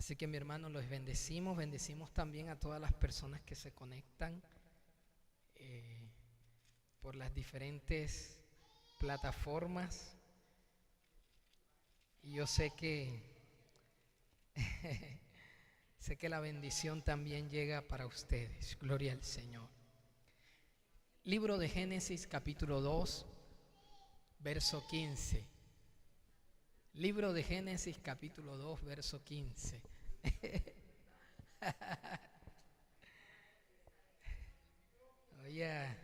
Así que mi hermano, los bendecimos también a todas las personas que se conectan eh, por las diferentes plataformas. Y yo sé que sé que la bendición también llega para ustedes. Gloria al Señor. Libro de Génesis, capítulo 2, verso 15. Libro de Génesis, capítulo 2, verso 15. Oye,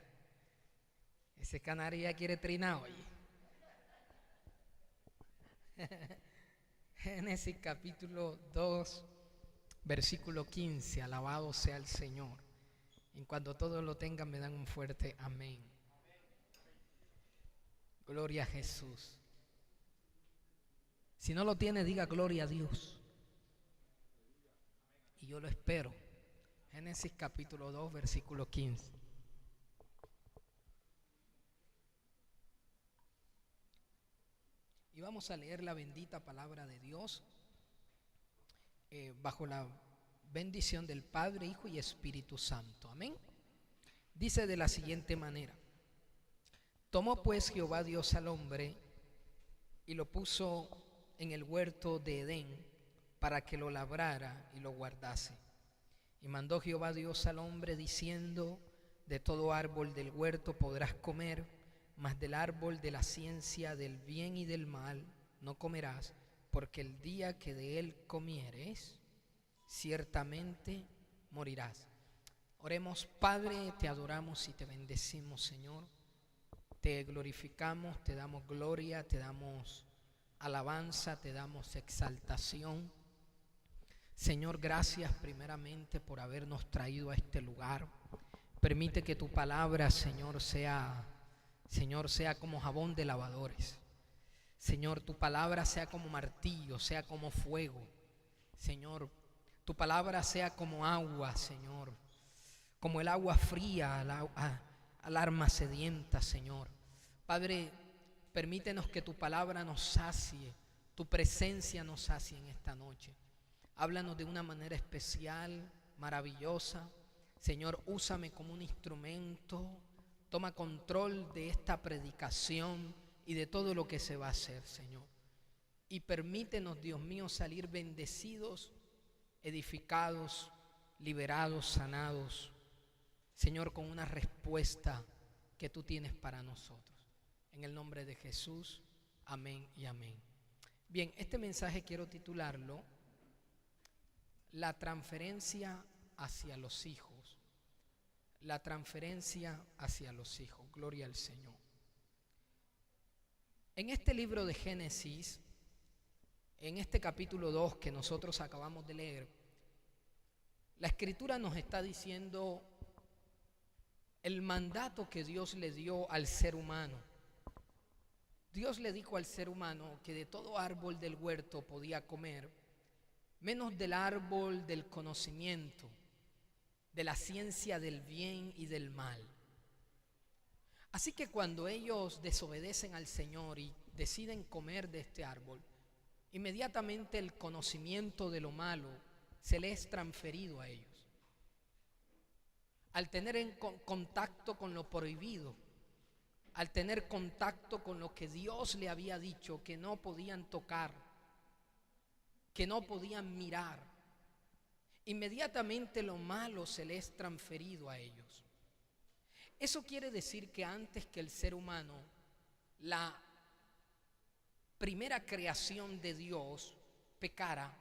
ese canario ya quiere trinar, oye. Génesis capítulo 2, versículo 15. Alabado sea el Señor. En cuanto todos lo tengan, me dan un fuerte amén. Gloria a Jesús. Si no lo tiene, diga gloria a Dios. Y yo lo espero. Génesis capítulo 2, versículo 15. Y vamos a leer la bendita palabra de Dios bajo la bendición del Padre, Hijo y Espíritu Santo. Amén. Dice de la siguiente manera: tomó pues Jehová Dios al hombre y lo puso en el huerto de Edén para que lo labrara y lo guardase. Y mandó Jehová Dios al hombre diciendo: de todo árbol del huerto podrás comer, mas del árbol de la ciencia del bien y del mal no comerás, porque el día que de él comieres, ciertamente morirás. Oremos. Padre, te adoramos y te bendecimos, Señor. Te glorificamos, te damos gloria, te damos alabanza, te damos exaltación. Señor, gracias primeramente por habernos traído a este lugar. Permite que tu palabra, Señor, sea como jabón de lavadores. Señor, tu palabra sea como martillo, sea como fuego. Señor, tu palabra sea como agua, Señor, como el agua fría al alma sedienta, Señor. Padre, permítenos que tu palabra nos sacie, tu presencia nos sacie en esta noche. Háblanos de una manera especial, maravillosa. Señor, úsame como un instrumento. Toma control de esta predicación y de todo lo que se va a hacer, Señor. Y permítenos, Dios mío, salir bendecidos, edificados, liberados, sanados, Señor, con una respuesta que tú tienes para nosotros. En el nombre de Jesús, amén y amén. Bien, este mensaje quiero titularlo: la transferencia hacia los hijos. La transferencia hacia los hijos. Gloria al Señor. En este libro de Génesis, en este capítulo 2 que nosotros acabamos de leer, la Escritura nos está diciendo el mandato que Dios le dio al ser humano. Dios le dijo al ser humano que de todo árbol del huerto podía comer, menos del árbol del conocimiento, de la ciencia del bien y del mal. Así que cuando ellos desobedecen al Señor y deciden comer de este árbol, inmediatamente el conocimiento de lo malo se les es transferido a ellos. Al tener contacto con lo prohibido, al tener contacto con lo que Dios le había dicho que no podían tocar, que no podían mirar, inmediatamente lo malo se les es transferido a ellos. Eso quiere decir que antes que el ser humano, la primera creación de Dios, pecara,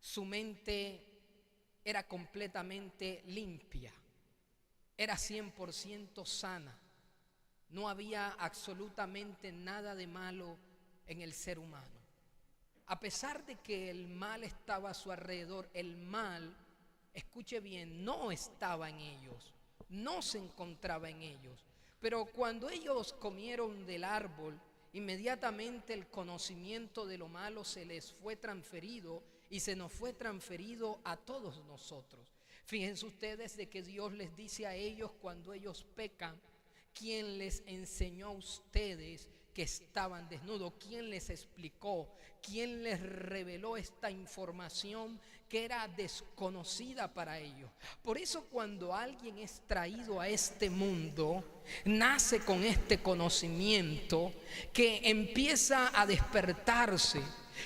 su mente era completamente limpia, era 100% sana. No había absolutamente nada de malo en el ser humano. A pesar de que el mal estaba a su alrededor, el mal, escuche bien, no estaba en ellos, no se encontraba en ellos. Pero cuando ellos comieron del árbol, inmediatamente el conocimiento de lo malo se les fue transferido y se nos fue transferido a todos nosotros. Fíjense ustedes de que Dios les dice a ellos cuando ellos pecan: ¿quién les enseñó a ustedes que estaban desnudos? ¿Quién les explicó? ¿Quién les reveló esta información que era desconocida para ellos? Por eso cuando alguien es traído a este mundo, nace con este conocimiento que empieza a despertarse,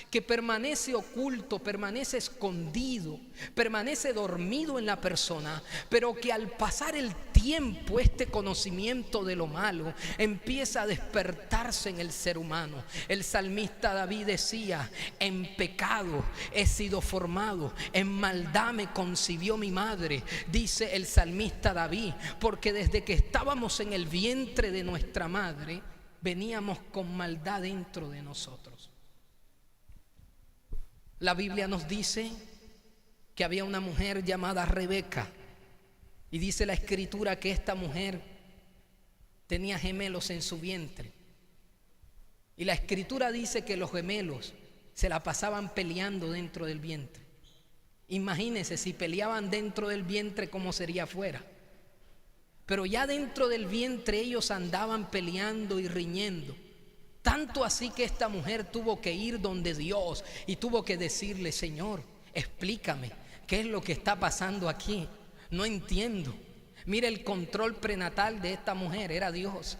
que permanece oculto, permanece escondido, permanece dormido en la persona, pero que al pasar el tiempo este conocimiento de lo malo empieza a despertarse en el ser humano. El salmista David decía: en pecado he sido formado, en maldad me concibió mi madre, dice el salmista David, porque desde que estábamos en el vientre de nuestra madre veníamos con maldad dentro de nosotros. La Biblia nos dice que había una mujer llamada Rebeca, y dice la Escritura que esta mujer tenía gemelos en su vientre. Y la Escritura dice que los gemelos se la pasaban peleando dentro del vientre. Imagínense, si peleaban dentro del vientre, ¿cómo sería afuera? Pero ya dentro del vientre ellos andaban peleando y riñendo. Tanto así que esta mujer tuvo que ir donde Dios y tuvo que decirle: Señor, explícame, ¿qué es lo que está pasando aquí? No entiendo. Mire, el control prenatal de esta mujer era Dios.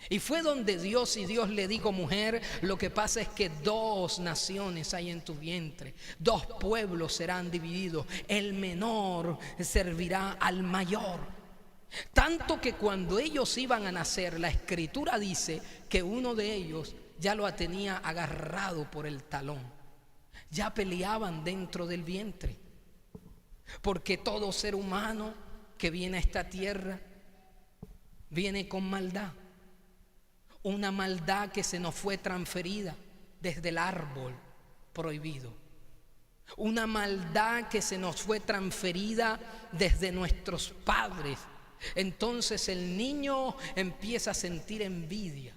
Y fue donde Dios, y Dios le dijo: mujer, lo que pasa es que 2 naciones hay en tu vientre, 2 pueblos serán divididos, el menor servirá al mayor. Tanto que cuando ellos iban a nacer, la Escritura dice que uno de ellos ya lo tenía agarrado por el talón. Ya peleaban dentro del vientre. Porque todo ser humano que viene a esta tierra viene con maldad. Una maldad que se nos fue transferida desde el árbol prohibido. Una maldad que se nos fue transferida desde nuestros padres. Entonces el niño empieza a sentir envidia,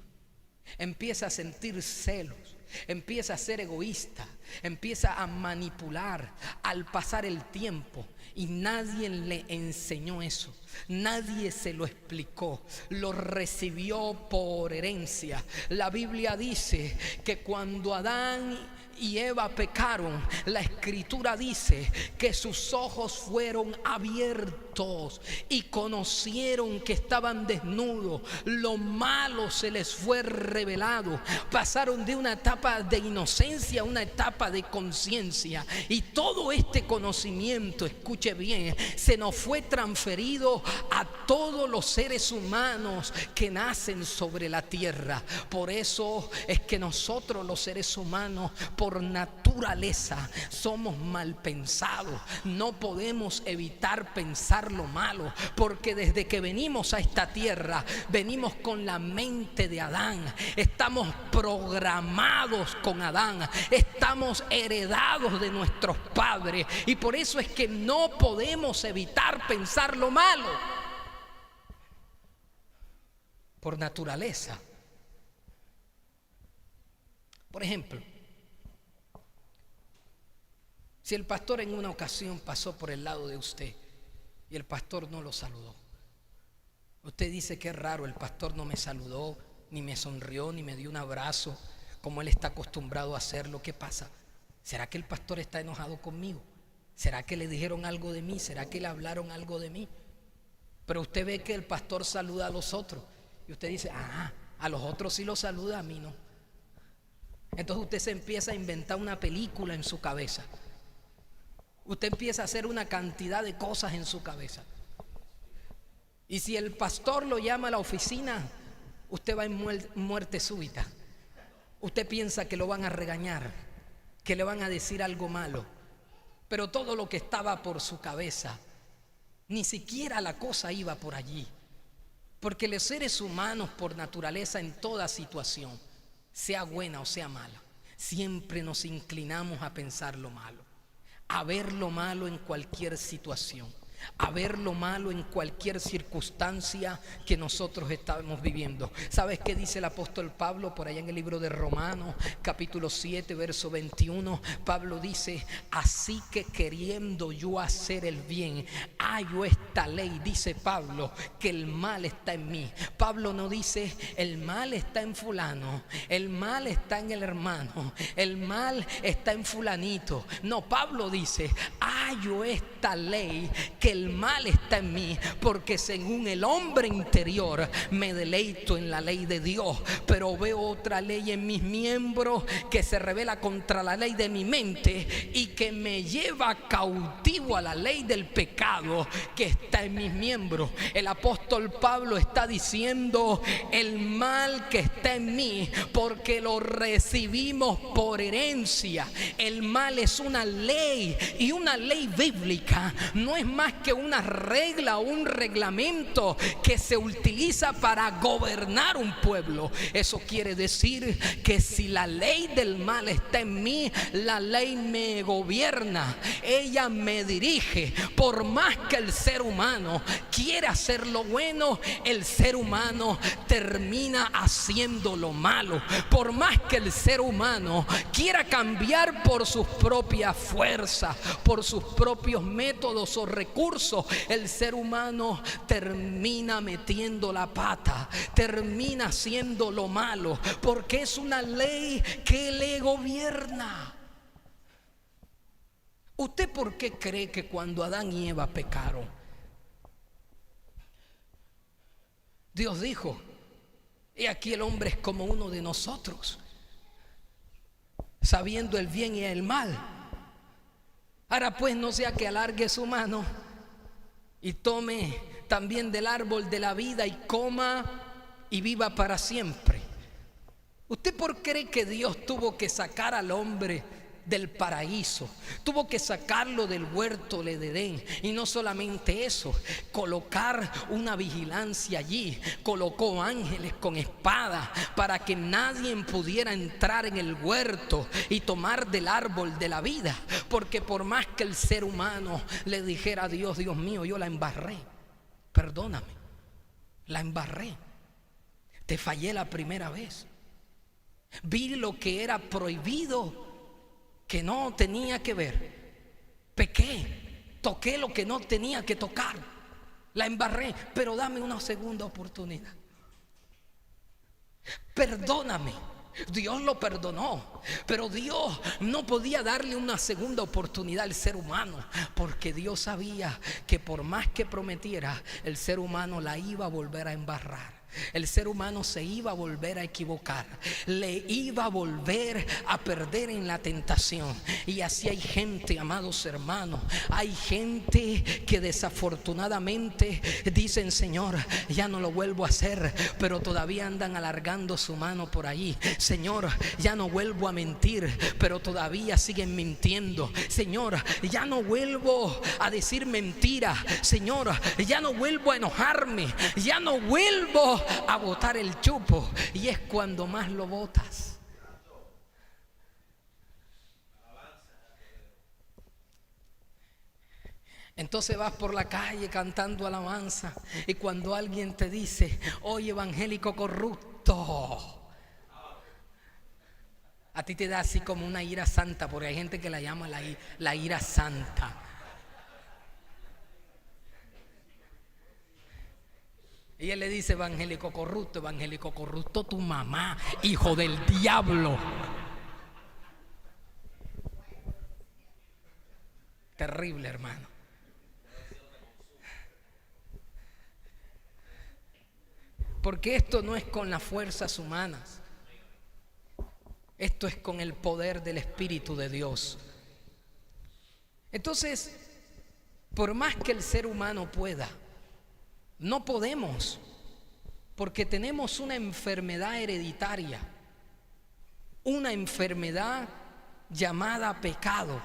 empieza a sentir celos, empieza a ser egoísta, empieza a manipular al pasar el tiempo. Y nadie le enseñó eso, nadie se lo explicó, lo recibió por herencia. La Biblia dice que cuando Adán y Eva pecaron, la Escritura dice que sus ojos fueron abiertos y conocieron que estaban desnudos. Lo malo se les fue revelado. Pasaron de una etapa de inocencia a una etapa de conciencia, y todo este conocimiento, escuche bien, se nos fue transferido a todos los seres humanos que nacen sobre la tierra. Por eso es que nosotros, los seres humanos, por naturaleza somos mal pensados. No podemos evitar pensar lo malo, porque desde que venimos a esta tierra venimos con la mente de Adán. Estamos programados con Adán, estamos heredados de nuestros padres, y por eso es que no podemos evitar pensar lo malo por naturaleza. Por ejemplo, si el pastor en una ocasión pasó por el lado de usted y el pastor no lo saludó, usted dice: qué raro, el pastor no me saludó, ni me sonrió, ni me dio un abrazo como él está acostumbrado a hacerlo. ¿Qué pasa? ¿Será que el pastor está enojado conmigo? ¿Será que le dijeron algo de mí? ¿Será que le hablaron algo de mí? Pero usted ve que el pastor saluda a los otros y usted dice: a los otros sí los saluda, a mí no. Entonces usted se empieza a inventar una película en su cabeza. Usted empieza a hacer una cantidad de cosas en su cabeza. Y si el pastor lo llama a la oficina, usted va en muerte súbita. Usted piensa que lo van a regañar, que le van a decir algo malo. Pero todo lo que estaba por su cabeza, ni siquiera la cosa iba por allí. Porque los seres humanos, por naturaleza, en toda situación, sea buena o sea mala, siempre nos inclinamos a pensar lo malo, a ver lo malo en cualquier situación. a ver lo malo en cualquier circunstancia que nosotros estamos viviendo. ¿Sabes qué dice el apóstol Pablo por allá en el libro de Romanos, capítulo 7, verso 21? Pablo dice: así que queriendo yo hacer el bien, hallo esta ley, dice Pablo, que el mal está en mí. Pablo no dice el mal está en fulano, el mal está en el hermano, el mal está en fulanito. No, Pablo dice: hallo esta ley, que el mal está en mí, porque según el hombre interior me deleito en la ley de Dios, pero veo otra ley en mis miembros que se revela contra la ley de mi mente y que me lleva cautivo a la ley del pecado que está en mis miembros. El apóstol Pablo está diciendo: el mal que está en mí, porque lo recibimos por herencia. El mal es una ley, y una ley bíblica no es más que una regla o un reglamento que se utiliza para gobernar un pueblo. Eso quiere decir que si la ley del mal está en mí, la ley me gobierna, ella me dirige. Por más que el ser humano quiera hacer lo bueno, el ser humano termina haciendo lo malo. Por más que el ser humano quiera cambiar por sus propias fuerzas, por sus propios métodos o recursos, el ser humano termina metiendo la pata, termina haciendo lo malo, porque es una ley que le gobierna. ¿Usted por qué cree que cuando Adán y Eva pecaron, Dios dijo: he aquí el hombre es como uno de nosotros, sabiendo el bien y el mal? Ahora pues, no sea que alargue su mano y tome también del árbol de la vida y coma y viva para siempre. ¿Usted por qué cree que Dios tuvo que sacar al hombre del paraíso? Tuvo que sacarlo del huerto de Edén. Y no solamente eso, colocar una vigilancia allí. Colocó ángeles con espada para que nadie pudiera entrar en el huerto y tomar del árbol de la vida. Porque por más que el ser humano le dijera a Dios: Dios mío, yo la embarré, perdóname, la embarré, te fallé la primera vez, vi lo que era prohibido, que no tenía que ver, pequé, toqué lo que no tenía que tocar, la embarré, pero dame una segunda oportunidad, perdóname. Dios lo perdonó, pero Dios no podía darle una segunda oportunidad al ser humano, porque Dios sabía que por más que prometiera, el ser humano la iba a volver a embarrar. El ser humano se iba a volver a equivocar, le iba a volver a perder en la tentación. Y así hay gente, amados hermanos, hay gente que desafortunadamente dicen: Señor, ya no lo vuelvo a hacer, pero todavía andan alargando su mano por ahí. Señor, ya no vuelvo a mentir, pero todavía siguen mintiendo. Señor, ya no vuelvo a decir mentiras. Señor, ya no vuelvo a enojarme, ya no vuelvo a botar el chupo. Y es cuando más lo botas. Entonces vas por la calle cantando alabanza, y cuando alguien te dice: oye, evangélico corrupto, a ti te da así como una ira santa, porque hay gente que la llama la ira santa. Y él le dice: evangélico corrupto tu mamá, hijo del diablo. Terrible, hermano. Porque esto no es con las fuerzas humanas, esto es con el poder del Espíritu de Dios. Entonces, por más que el ser humano pueda, no podemos, porque tenemos una enfermedad hereditaria, una enfermedad llamada pecado,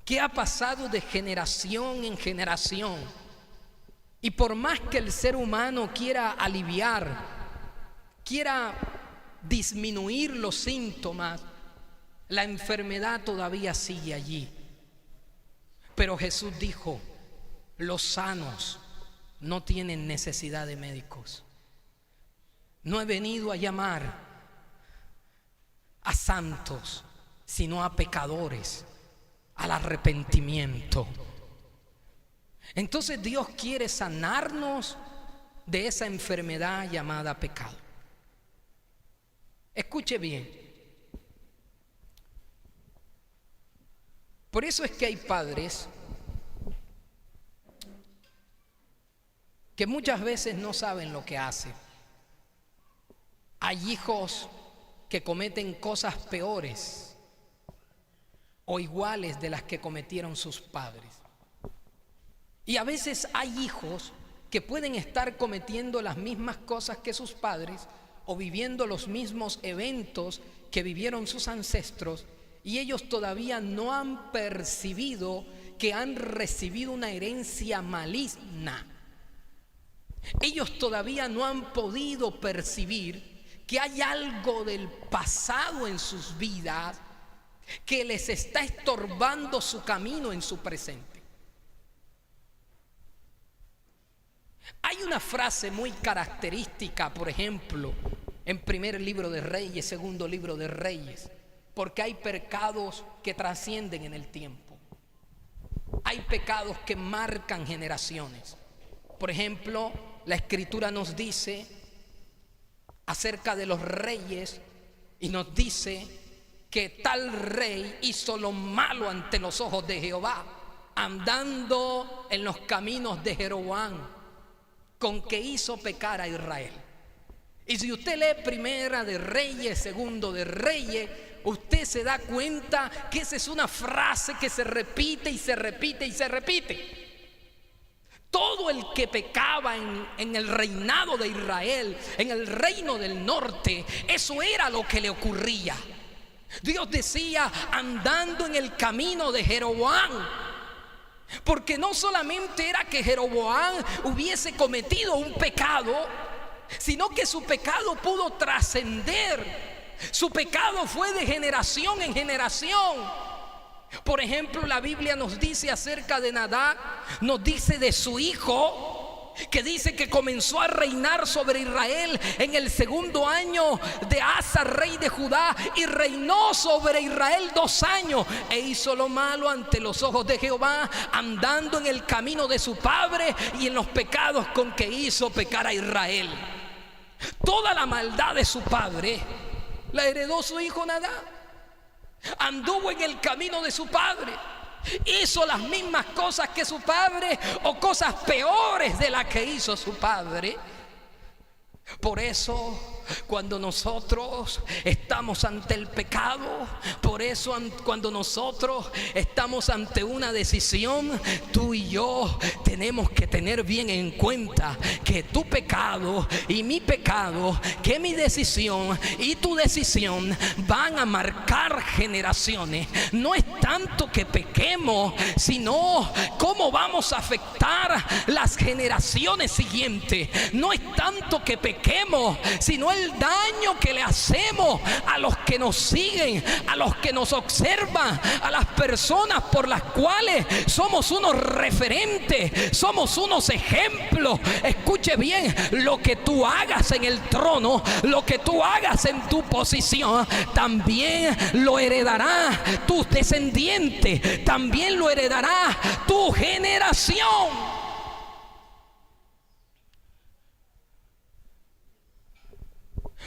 que ha pasado de generación en generación. Y por más que el ser humano quiera aliviar, quiera disminuir los síntomas, la enfermedad todavía sigue allí. Pero Jesús dijo: Los sanos no tienen necesidad de médicos. No he venido a llamar a santos, sino a pecadores, al arrepentimiento. Entonces Dios quiere sanarnos de esa enfermedad llamada pecado. Escuche bien. Por eso es que hay padres que muchas veces no saben lo que hacen. Hay hijos que cometen cosas peores o iguales de las que cometieron sus padres. Y a veces hay hijos que pueden estar cometiendo las mismas cosas que sus padres o viviendo los mismos eventos que vivieron sus ancestros, y ellos todavía no han percibido que han recibido una herencia maligna. Ellos todavía no han podido percibir que hay algo del pasado en sus vidas que les está estorbando su camino en su presente. Hay una frase muy característica, por ejemplo, en primer libro de Reyes, segundo libro de Reyes, porque hay pecados que trascienden en el tiempo. Hay pecados que marcan generaciones. Por ejemplo, la Escritura nos dice acerca de los reyes y nos dice que tal rey hizo lo malo ante los ojos de Jehová, andando en los caminos de Jeroboam, con que hizo pecar a Israel. Y si usted lee Primera de Reyes, Segundo de Reyes, usted se da cuenta que esa es una frase que se repite y se repite y se repite. Todo el que pecaba en el reinado de Israel, en el reino del norte, eso era lo que le ocurría. Dios decía, andando en el camino de Jeroboam, porque no solamente era que Jeroboam hubiese cometido un pecado, sino que su pecado pudo trascender. Su pecado fue de generación en generación. Por ejemplo, la Biblia nos dice acerca de Nadab, nos dice de su hijo, que dice que comenzó a reinar sobre Israel en el segundo año de Asa, rey de Judá, y reinó sobre Israel 2 años, e hizo lo malo ante los ojos de Jehová, andando en el camino de su padre y en los pecados con que hizo pecar a Israel. Toda la maldad de su padre la heredó su hijo Nadab. Anduvo en el camino de su padre, hizo las mismas cosas que su padre o cosas peores de las que hizo su padre. Por eso, cuando nosotros estamos ante el pecado, por eso cuando nosotros estamos ante una decisión, tú y yo tenemos que tener bien en cuenta que tu pecado y mi pecado, que mi decisión y tu decisión van a marcar generaciones. No es tanto que pequemos, sino cómo vamos a afectar las generaciones siguientes. No es tanto que pequemos, sino el daño que le hacemos a los que nos siguen, a los que nos observan, a las personas por las cuales somos unos referentes, somos unos ejemplos. Escuche bien, lo que tú hagas en el trono, lo que tú hagas en tu posición, también lo heredará tus descendientes, también lo heredará tu generación.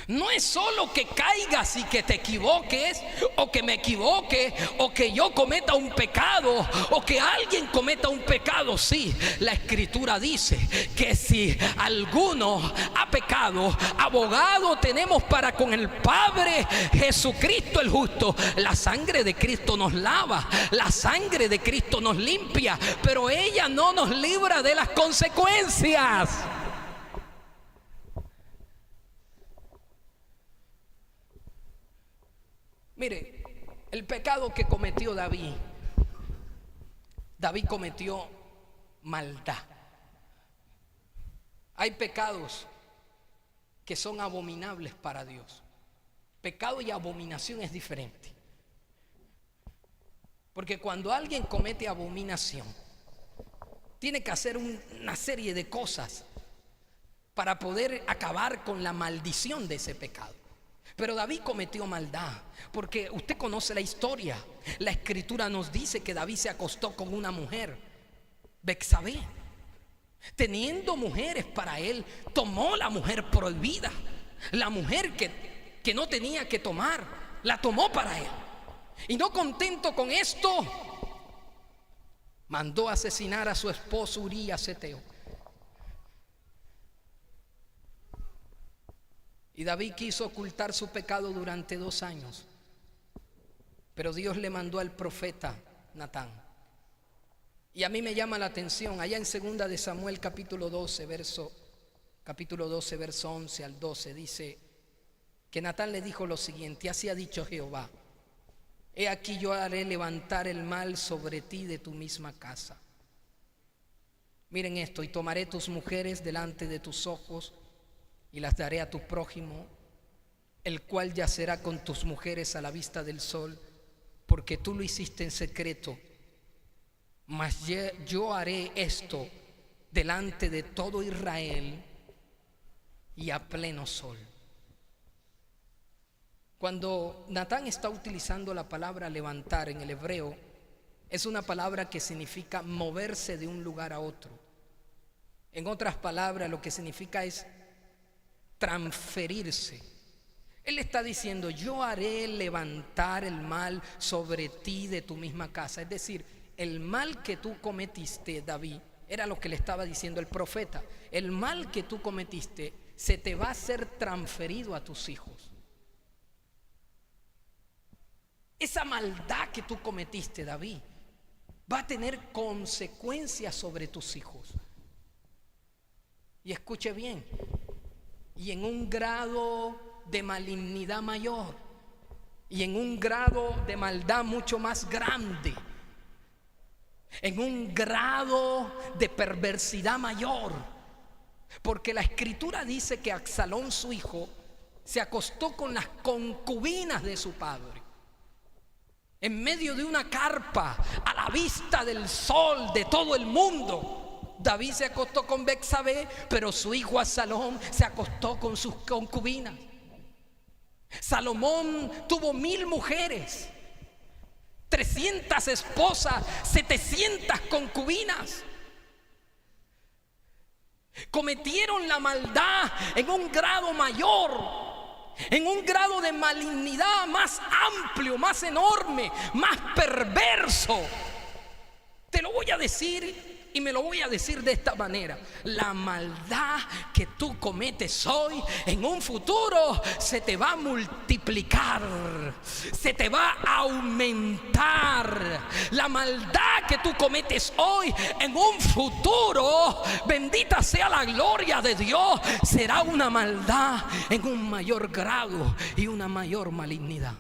No es solo que caigas y que te equivoques, o que me equivoque, o que yo cometa un pecado, o que alguien cometa un pecado. Sí, la Escritura dice que si alguno ha pecado, abogado tenemos para con el Padre, Jesucristo el justo. La sangre de Cristo nos lava, la sangre de Cristo nos limpia, pero ella no nos libra de las consecuencias. Mire, el pecado que cometió David cometió maldad. Hay pecados que son abominables para Dios. Pecado y abominación es diferente. Porque cuando alguien comete abominación, tiene que hacer una serie de cosas para poder acabar con la maldición de ese pecado. Pero David cometió maldad, porque usted conoce la historia. La escritura nos dice que David se acostó con una mujer, Betsabé. Teniendo mujeres para él, tomó la mujer prohibida, la mujer que no tenía que tomar, la tomó para él. Y no contento con esto, mandó asesinar a su esposo Urías Eteo. Y David quiso ocultar su pecado durante 2 años, pero Dios le mandó al profeta Natán. Y a mí me llama la atención, allá en 2 de Samuel capítulo 12, verso 11 al 12, dice que Natán le dijo lo siguiente: así ha dicho Jehová, he aquí yo haré levantar el mal sobre ti de tu misma casa. Miren esto: y tomaré tus mujeres delante de tus ojos y las daré a tu prójimo, el cual yacerá con tus mujeres a la vista del sol, porque tú lo hiciste en secreto. Mas yo haré esto delante de todo Israel y a pleno sol. Cuando Natán está utilizando la palabra levantar en el hebreo, es una palabra que significa moverse de un lugar a otro. En otras palabras, lo que significa es transferirse. Él está diciendo: yo haré levantar el mal sobre ti de tu misma casa. Es decir, el mal que tú cometiste, David, era lo que le estaba diciendo el profeta. El mal que tú cometiste se te va a ser transferido a tus hijos. Esa maldad que tú cometiste, David, va a tener consecuencias sobre tus hijos. Y escuche bien, y en un grado de malignidad mayor, y en un grado de maldad mucho más grande, en un grado de perversidad mayor, porque la escritura dice que Absalón, su hijo, se acostó con las concubinas de su padre, en medio de una carpa, a la vista del sol de todo el mundo. David se acostó con Betsabé, pero su hijo Absalón se acostó con sus concubinas. Salomón tuvo 1000 mujeres, 300 esposas, 700 concubinas. Cometieron la maldad en un grado mayor, en un grado de malignidad más amplio, más enorme, más perverso. Te lo voy a decir y me lo voy a decir de esta manera: la maldad que tú cometes hoy, en un futuro se te va a multiplicar, se te va a aumentar. La maldad que tú cometes hoy, en un futuro, bendita sea la gloria de Dios, será una maldad en un mayor grado y una mayor malignidad.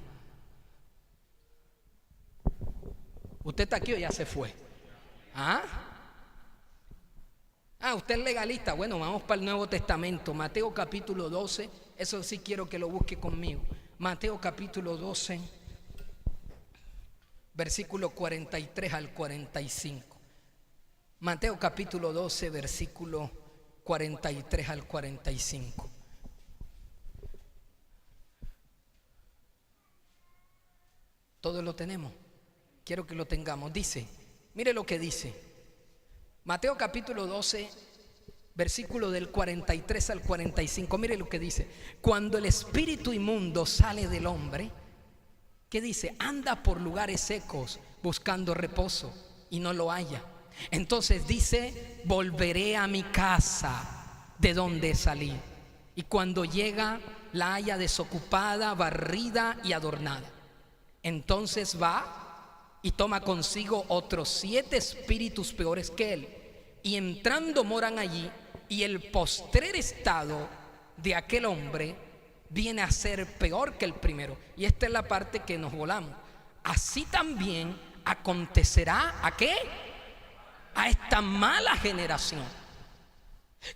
¿Usted está aquí o ya se fue? Usted es legalista. Bueno, vamos para el Nuevo Testamento. Mateo capítulo 12. Eso sí quiero que lo busque conmigo. Mateo capítulo 12, versículo 43 al 45. Mateo capítulo 12, versículo 43 al 45. Todos lo tenemos. Quiero que lo tengamos. Dice, mire lo que dice. Mateo capítulo 12, versículo del 43 al 45. Mire lo que dice: cuando el espíritu inmundo sale del hombre, ¿qué dice? Anda por lugares secos buscando reposo y no lo halla. Entonces dice: volveré a mi casa de donde salí. Y cuando llega, la halla desocupada, barrida y adornada. Entonces va y toma consigo otros 7 espíritus peores que él, y entrando moran allí, y el postrer estado de aquel hombre viene a ser peor que el primero. Y esta es la parte que nos volamos. Así también acontecerá ¿a qué? A esta mala generación.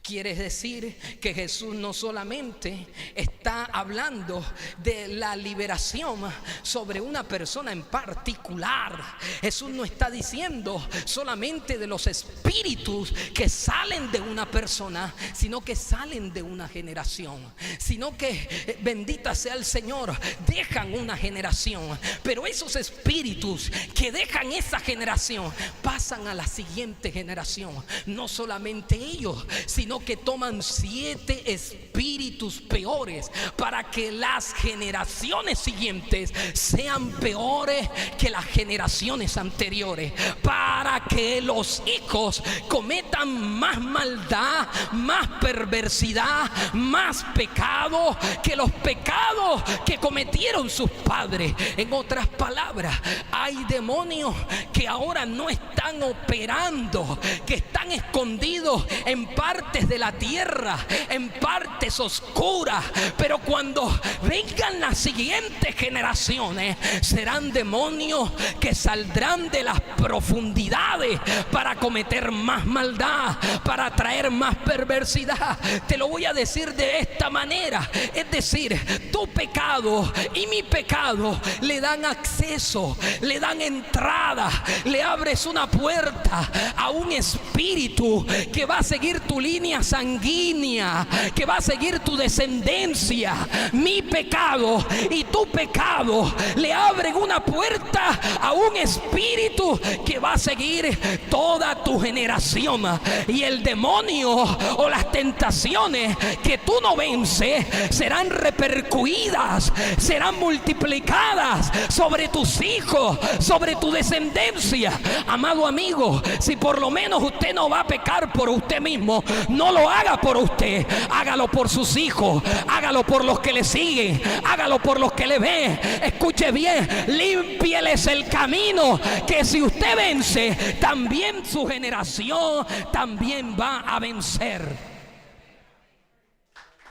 Quiere decir que Jesús no solamente está hablando de la liberación sobre una persona en particular. Jesús no está diciendo solamente de los espíritus que salen de una persona, sino que salen de una generación. Sino que, bendita sea el Señor, dejan una generación. Pero esos espíritus que dejan esa generación pasan a la siguiente generación. No solamente ellos, sino que toman 7 espíritus peores para que las generaciones siguientes sean peores que las generaciones anteriores, para que los hijos cometan más maldad, más perversidad, más pecado que los pecados que cometieron sus padres. En otras palabras, hay demonios que ahora no están operando, que están escondidos en partes de la tierra, en partes oscuras, pero cuando vengan las siguientes generaciones, serán demonios que saldrán de las profundidades para cometer más maldad, para traer más perversidad. Te lo voy a decir de esta manera, es decir, tu pecado y mi pecado le dan acceso, le dan entrada, le abres una puerta a un espíritu que va a seguir tu línea sanguínea, que va a seguir tu descendencia. Mi pecado y tu pecado le abren una puerta a un espíritu que va a seguir toda tu generación. Y el demonio o las tentaciones que tú no vences serán repercutidas, serán multiplicadas sobre tus hijos, sobre tu descendencia. Amado amigo, si por lo menos usted no va a pecar por usted mismo, no lo haga por usted, hágalo por sus hijos, hágalo por los que le siguen, hágalo por los que le ven. Escuche bien, límpieles el camino, que si usted vence, también su generación también va a vencer.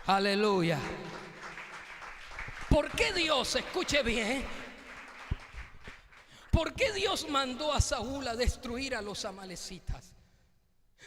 Aleluya. ¿Por qué Dios, escuche bien, por qué Dios mandó a Saúl a destruir a los amalecitas?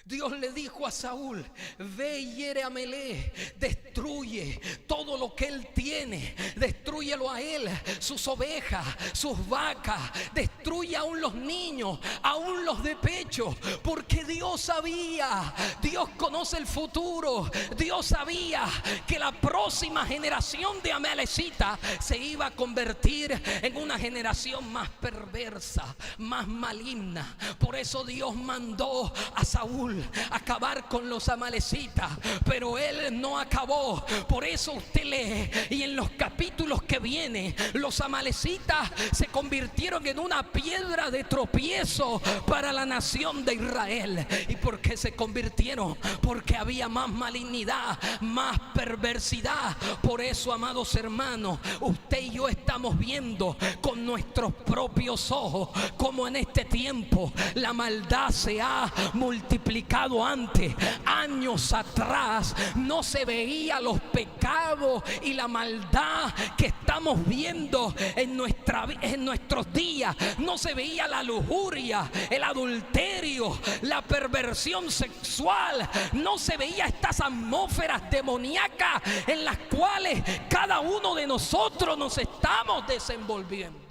Dios le dijo a Saúl: ve y hiere a Amalec, destruye todo lo que él tiene, destrúyelo a él, sus ovejas, sus vacas, destruye aún los niños, aún los de pecho, porque Dios sabía, Dios conoce el futuro, Dios sabía que la próxima generación de amalecitas se iba a convertir en una generación más perversa, más maligna. Por eso Dios mandó a Saúl acabar con los amalecitas, pero él no acabó. Por eso usted lee, y en los capítulos que vienen, los amalecitas se convirtieron en una piedra de tropiezo para la nación de Israel. ¿Y por qué se convirtieron? Porque había más malignidad, más perversidad. Por eso, amados hermanos, usted y yo estamos viendo con nuestros propios ojos como en este tiempo la maldad se ha multiplicado. Antes, años atrás, no se veía los pecados y la maldad que estamos viendo en nuestros días. No se veía la lujuria, el adulterio, la perversión sexual. No se veía estas atmósferas demoníacas en las cuales cada uno de nosotros nos estamos desenvolviendo.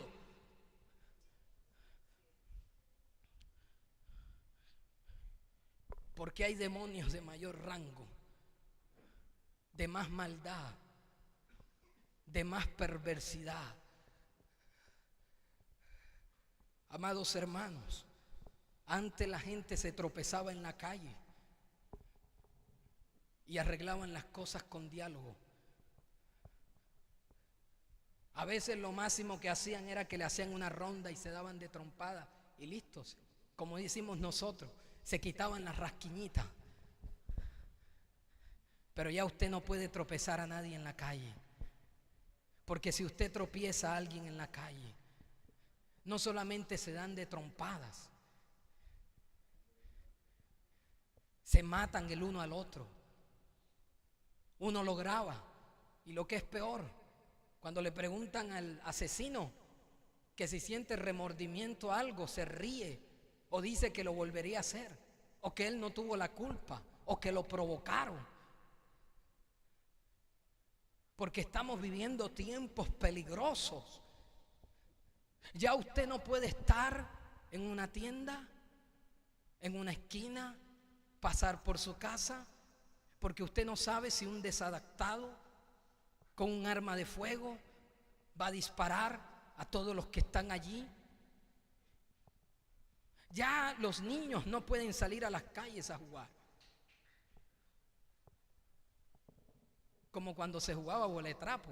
Porque hay demonios de mayor rango, de más maldad, de más perversidad. Amados hermanos, antes la gente se tropezaba en la calle y arreglaban las cosas con diálogo. A veces lo máximo que hacían era que le hacían una ronda y se daban de trompada y listos, como decimos nosotros. Se quitaban las rasquiñitas. Pero ya usted no puede tropezar a nadie en la calle, porque si usted tropieza a alguien en la calle, no solamente se dan de trompadas, se matan el uno al otro. Uno lo graba, y lo que es peor, cuando le preguntan al asesino que si siente remordimiento a algo, se ríe o dice que lo volvería a hacer, o que él no tuvo la culpa, o que lo provocaron. Porque estamos viviendo tiempos peligrosos. Ya usted no puede estar en una tienda, en una esquina, pasar por su casa, porque usted no sabe si un desadaptado con un arma de fuego va a disparar a todos los que están allí. Ya los niños no pueden salir a las calles a jugar, como cuando se jugaba boletrapo.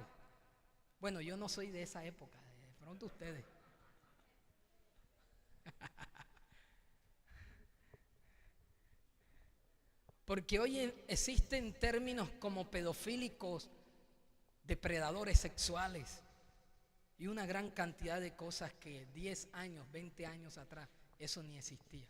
Bueno, yo no soy de esa época, de pronto ustedes. Porque hoy existen términos como pedofílicos, depredadores sexuales y una gran cantidad de cosas que 10 años, 20 años atrás eso ni existía.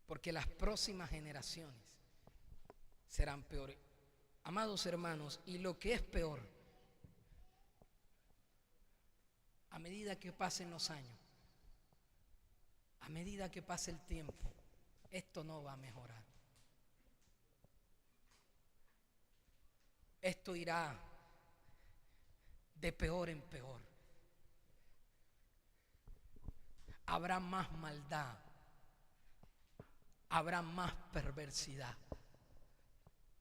Porque las próximas generaciones serán peores. Amados hermanos, y lo que es peor, a medida que pasen los años, a medida que pase el tiempo, esto no va a mejorar. Esto irá de peor en peor. Habrá más maldad, habrá más perversidad.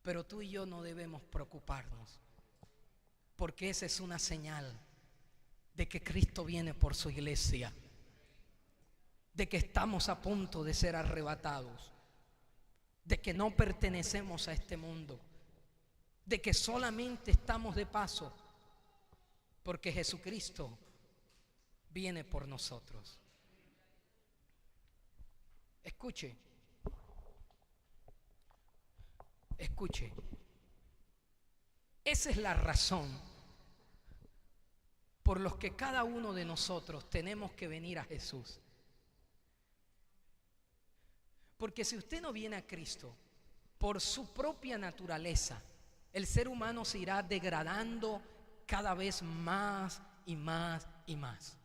Pero tú y yo no debemos preocuparnos, porque esa es una señal de que Cristo viene por su iglesia, de que estamos a punto de ser arrebatados, de que no pertenecemos a este mundo, de que solamente estamos de paso, porque Jesucristo viene por nosotros. Escuche, escuche, esa es la razón por los que cada uno de nosotros tenemos que venir a Jesús. Porque si usted no viene a Cristo, por su propia naturaleza, el ser humano se irá degradando cada vez más y más y más.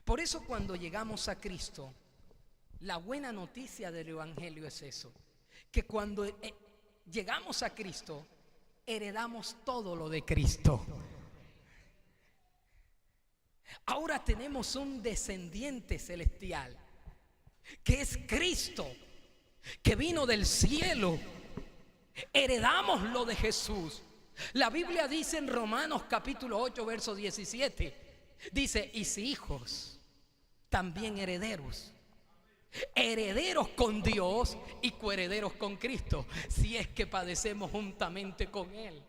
Por eso cuando llegamos a Cristo, la buena noticia del Evangelio es eso, que cuando llegamos a Cristo, heredamos todo lo de Cristo. Ahora tenemos un descendiente celestial, que es Cristo, que vino del cielo. Heredamos lo de Jesús. La Biblia dice en Romanos capítulo 8, verso 17, dice, y si hijos, también herederos. Herederos con Dios y coherederos con Cristo, si es que padecemos juntamente con Él.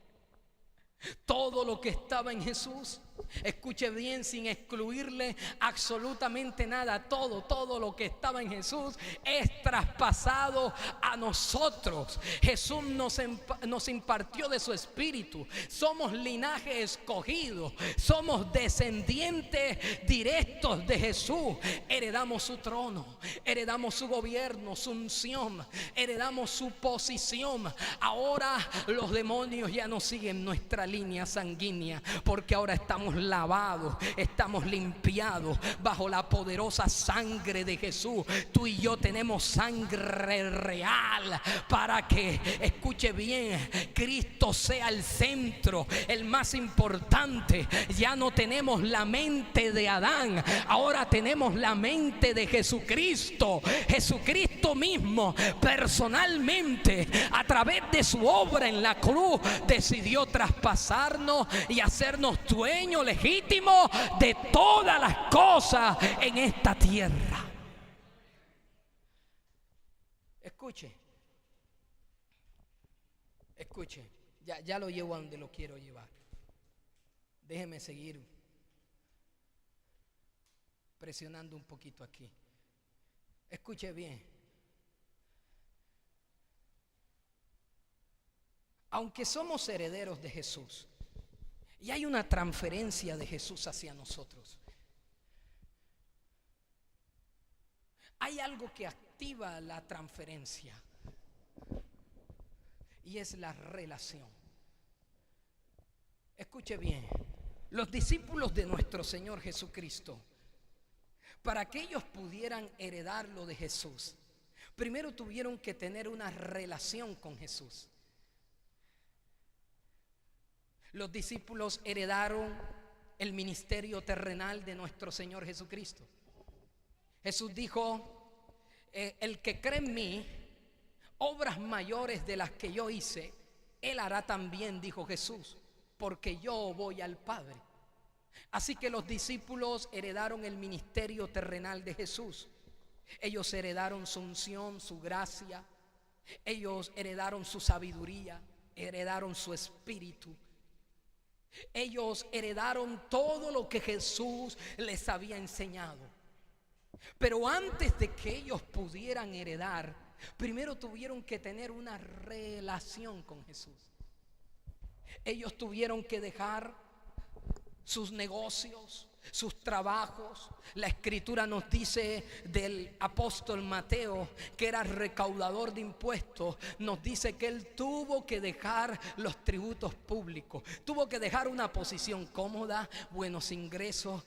Todo lo que estaba en Jesús, escuche bien, sin excluirle absolutamente nada, todo lo que estaba en Jesús es traspasado a nosotros. Jesús nos impartió de su espíritu. Somos linaje escogido, somos descendientes directos de Jesús. Heredamos su trono, heredamos su gobierno, su unción, heredamos su posición. Ahora los demonios ya no siguen nuestra línea sanguínea, porque ahora estamos lavados, estamos limpiados bajo la poderosa sangre de Jesús. Tú y yo tenemos sangre real para que, escuche bien, Cristo sea el centro, el más importante. Ya no tenemos la mente de Adán, ahora tenemos la mente de Jesucristo. Jesucristo mismo personalmente, a través de su obra en la cruz, decidió traspasarnos y hacernos dueños legítimos de todas las cosas en esta tierra. Escuche, escuche, ya lo llevo a donde lo quiero llevar. Déjeme seguir presionando un poquito aquí. Escuche bien. Aunque somos herederos de Jesús y hay una transferencia de Jesús hacia nosotros, hay algo que activa la transferencia y es la relación. Escuche bien, Los discípulos de nuestro Señor Jesucristo, para que ellos pudieran heredar lo de Jesús, primero tuvieron que tener una relación con Jesús. Los discípulos heredaron el ministerio terrenal de nuestro Señor Jesucristo. Jesús dijo: el que cree en mí, obras mayores de las que yo hice, él hará también, dijo Jesús, porque yo voy al Padre. Así que los discípulos heredaron el ministerio terrenal de Jesús. Ellos heredaron su unción, su gracia. Ellos heredaron su sabiduría, heredaron su espíritu. Ellos heredaron todo lo que Jesús les había enseñado. Pero antes de que ellos pudieran heredar, primero tuvieron que tener una relación con Jesús. Ellos tuvieron que dejar sus negocios, sus trabajos. La escritura nos dice del apóstol Mateo, que era recaudador de impuestos, nos dice que él tuvo que dejar los tributos públicos, tuvo que dejar una posición cómoda, buenos ingresos,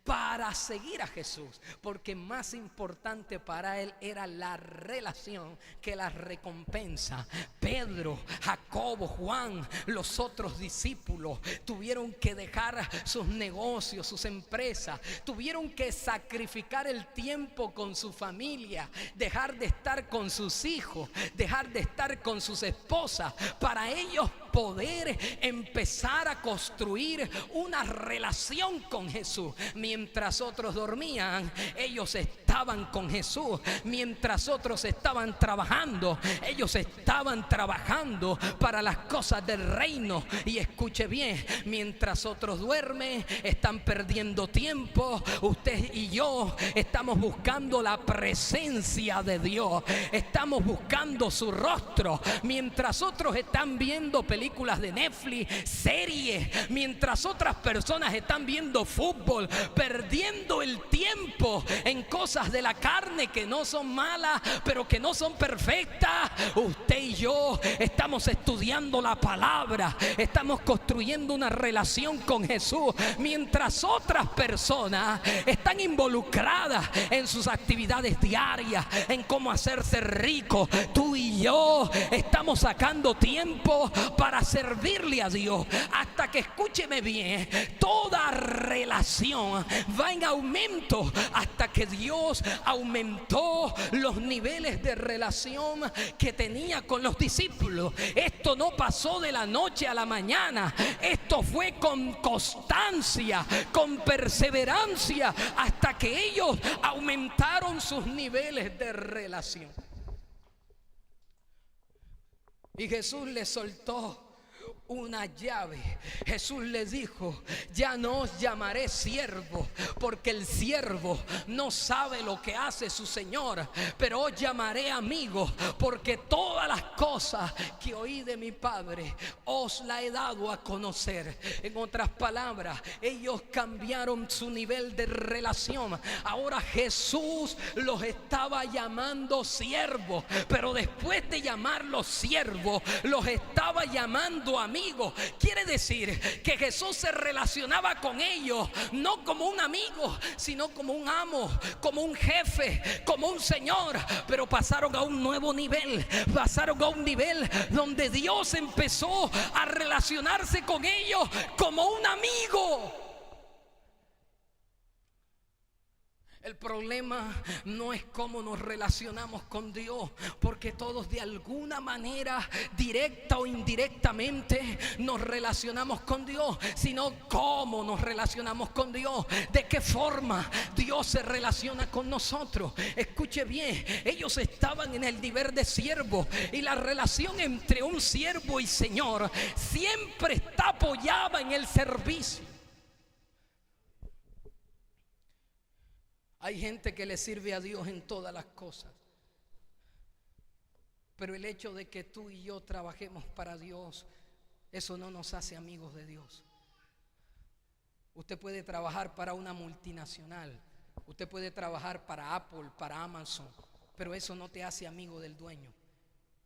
para seguir a Jesús, porque más importante para él era la relación que la recompensa. Pedro, Jacobo, Juan, los otros discípulos tuvieron que dejar sus negocios, sus empresas, tuvieron que sacrificar el tiempo con su familia, dejar de estar con sus hijos, dejar de estar con sus esposas, para ellos poder empezar a construir una relación con Jesús. Mientras otros dormían, ellos estaban con Jesús. Mientras otros estaban trabajando, ellos estaban trabajando para las cosas del reino. Y escuche bien, mientras otros duermen, están perdiendo tiempo. Usted y yo estamos buscando la presencia de Dios, estamos buscando su rostro. Mientras otros están viendo películas de Netflix, series, mientras otras personas están viendo fútbol, perdiendo el tiempo en cosas de la carne que no son malas, pero que no son perfectas, usted y yo estamos estudiando la palabra, estamos construyendo una relación con Jesús. Mientras otras personas están involucradas en sus actividades diarias, en cómo hacerse rico, tú y yo estamos sacando tiempo para servirle a Dios. Hasta que, escúcheme bien, toda relación va en aumento, hasta que Dios aumentó los niveles de relación que tenía con los discípulos. Esto no pasó de la noche a la mañana, esto fue con constancia, con perseverancia, hasta que ellos aumentaron sus niveles de relación. Y Jesús les soltó una llave. Jesús les dijo: ya no os llamaré siervo, porque el siervo no sabe lo que hace su señor, pero os llamaré amigo, porque todas las cosas que oí de mi Padre os la he dado a conocer. En otras palabras, ellos cambiaron su nivel de relación. Ahora Jesús los estaba llamando siervos, pero después de llamarlos siervos, los estaba llamando amigos. Quiere decir que Jesús se relacionaba con ellos no como un amigo, sino como un amo, como un jefe, como un señor. Pero pasaron a un nuevo nivel, pasaron a un nivel donde Dios empezó a relacionarse con ellos como un amigo. El problema no es cómo nos relacionamos con Dios, porque todos de alguna manera, directa o indirectamente, nos relacionamos con Dios, sino cómo nos relacionamos con Dios, de qué forma Dios se relaciona con nosotros. Escuche bien, ellos estaban en el nivel de siervo, y la relación entre un siervo y Señor siempre está apoyada en el servicio. Hay gente que le sirve a Dios en todas las cosas, pero el hecho de que tú y yo trabajemos para Dios, eso no nos hace amigos de Dios. Usted puede trabajar para una multinacional, usted puede trabajar para Apple, para Amazon, pero eso no te hace amigo del dueño.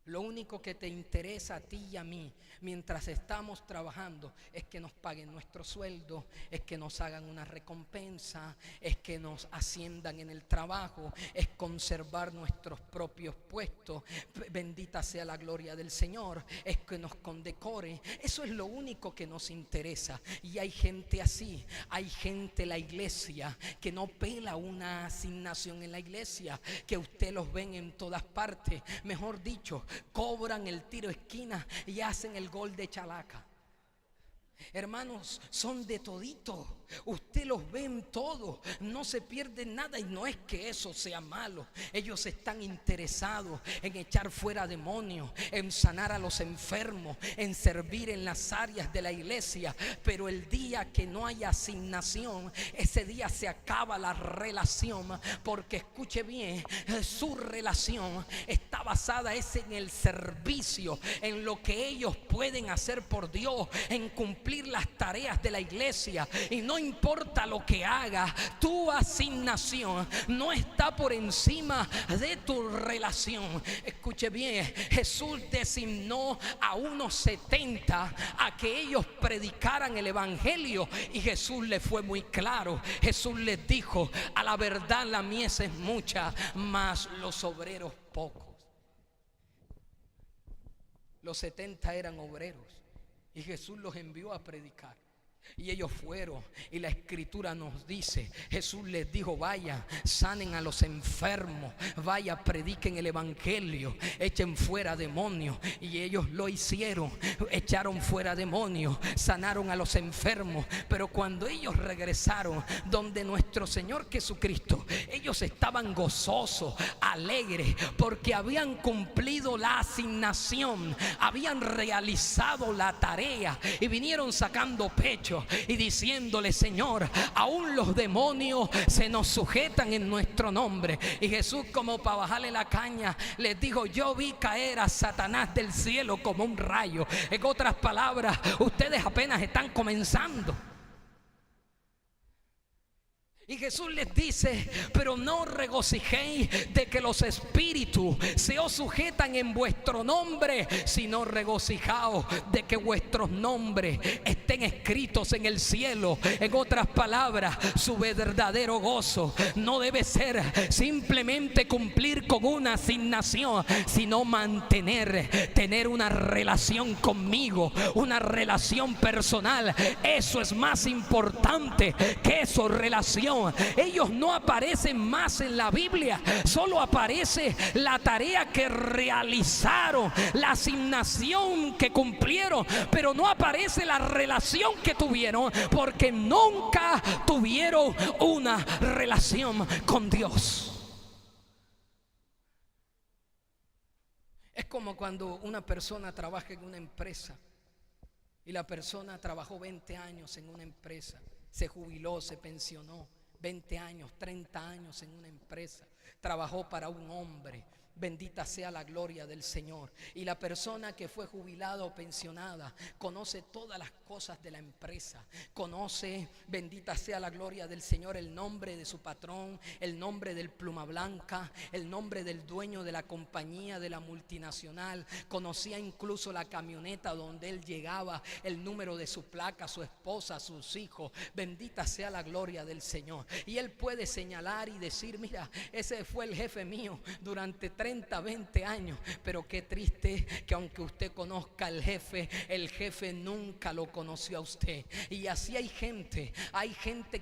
Lo único que te interesa a ti y a mí mientras estamos trabajando es que nos paguen nuestro sueldo, es que nos hagan una recompensa, es que nos asciendan en el trabajo, es conservar nuestros propios puestos. Bendita sea la gloria del Señor. Es que nos condecore. Eso es lo único que nos interesa. Y hay gente así. Hay gente en la iglesia que no pela una asignación en la iglesia, que usted los ven en todas partes. Mejor dicho, cobran el tiro esquina y hacen el gol de chalaca. Hermanos, son de todito. Usted los ve en todo, no se pierde nada. Y no es que eso sea malo. Ellos están interesados en echar fuera demonios, en sanar a los enfermos, en servir en las áreas de la iglesia. Pero el día que no hay asignación, ese día se acaba la relación. Porque escuche bien, su relación está basada en el servicio, en lo que ellos pueden hacer por Dios, en cumplir las tareas de la iglesia. Y no importa lo que haga, tu asignación no está por encima de tu relación. Escuche bien, Jesús designó a unos 70 a que ellos predicaran el evangelio, y Jesús les fue muy claro. Jesús les dijo: a la verdad la mies es mucha, mas los obreros pocos. Los 70 eran obreros y Jesús los envió a predicar. Y ellos fueron, y la escritura nos dice, Jesús les dijo: vaya, sanen a los enfermos, vaya, prediquen el evangelio, echen fuera demonios. Y ellos lo hicieron, echaron fuera demonios, sanaron a los enfermos. Pero cuando ellos regresaron donde nuestro Señor Jesucristo, ellos estaban gozosos, alegres, porque habían cumplido la asignación, habían realizado la tarea, y vinieron sacando pecho y diciéndole: Señor, aún los demonios se nos sujetan en nuestro nombre. Y Jesús, como para bajarle la caña, les dijo: yo vi caer a Satanás del cielo como un rayo. En otras palabras, ustedes apenas están comenzando. Y Jesús les dice: pero no regocijéis de que los espíritus se os sujetan en vuestro nombre, sino regocijaos de que vuestros nombres estén escritos en el cielo. En otras palabras, su verdadero gozo no debe ser simplemente cumplir con una asignación, sino tener una relación conmigo, una relación personal. Eso es más importante que su relación. Ellos no aparecen más en la Biblia, solo aparece la tarea que realizaron, la asignación que cumplieron, pero no aparece la relación que tuvieron, porque nunca tuvieron una relación con Dios. Es como cuando una persona trabaja en una empresa y la persona trabajó 20 años en una empresa, se jubiló, se pensionó. 20 años, 30 años en una empresa, trabajó para un hombre. Bendita sea la gloria del Señor. Y la persona que fue jubilada o pensionada conoce todas las cosas de la empresa. Conoce, bendita sea la gloria del Señor, el nombre de su patrón, el nombre del pluma blanca, el nombre del dueño de la compañía, de la multinacional. Conocía incluso la camioneta donde él llegaba, el número de su placa, su esposa, sus hijos. Bendita sea la gloria del Señor. Y él puede señalar y decir: mira, ese fue el jefe mío durante 30, 20 años. Pero qué triste que aunque usted conozca al jefe, el jefe nunca lo conoció a usted. Y así hay gente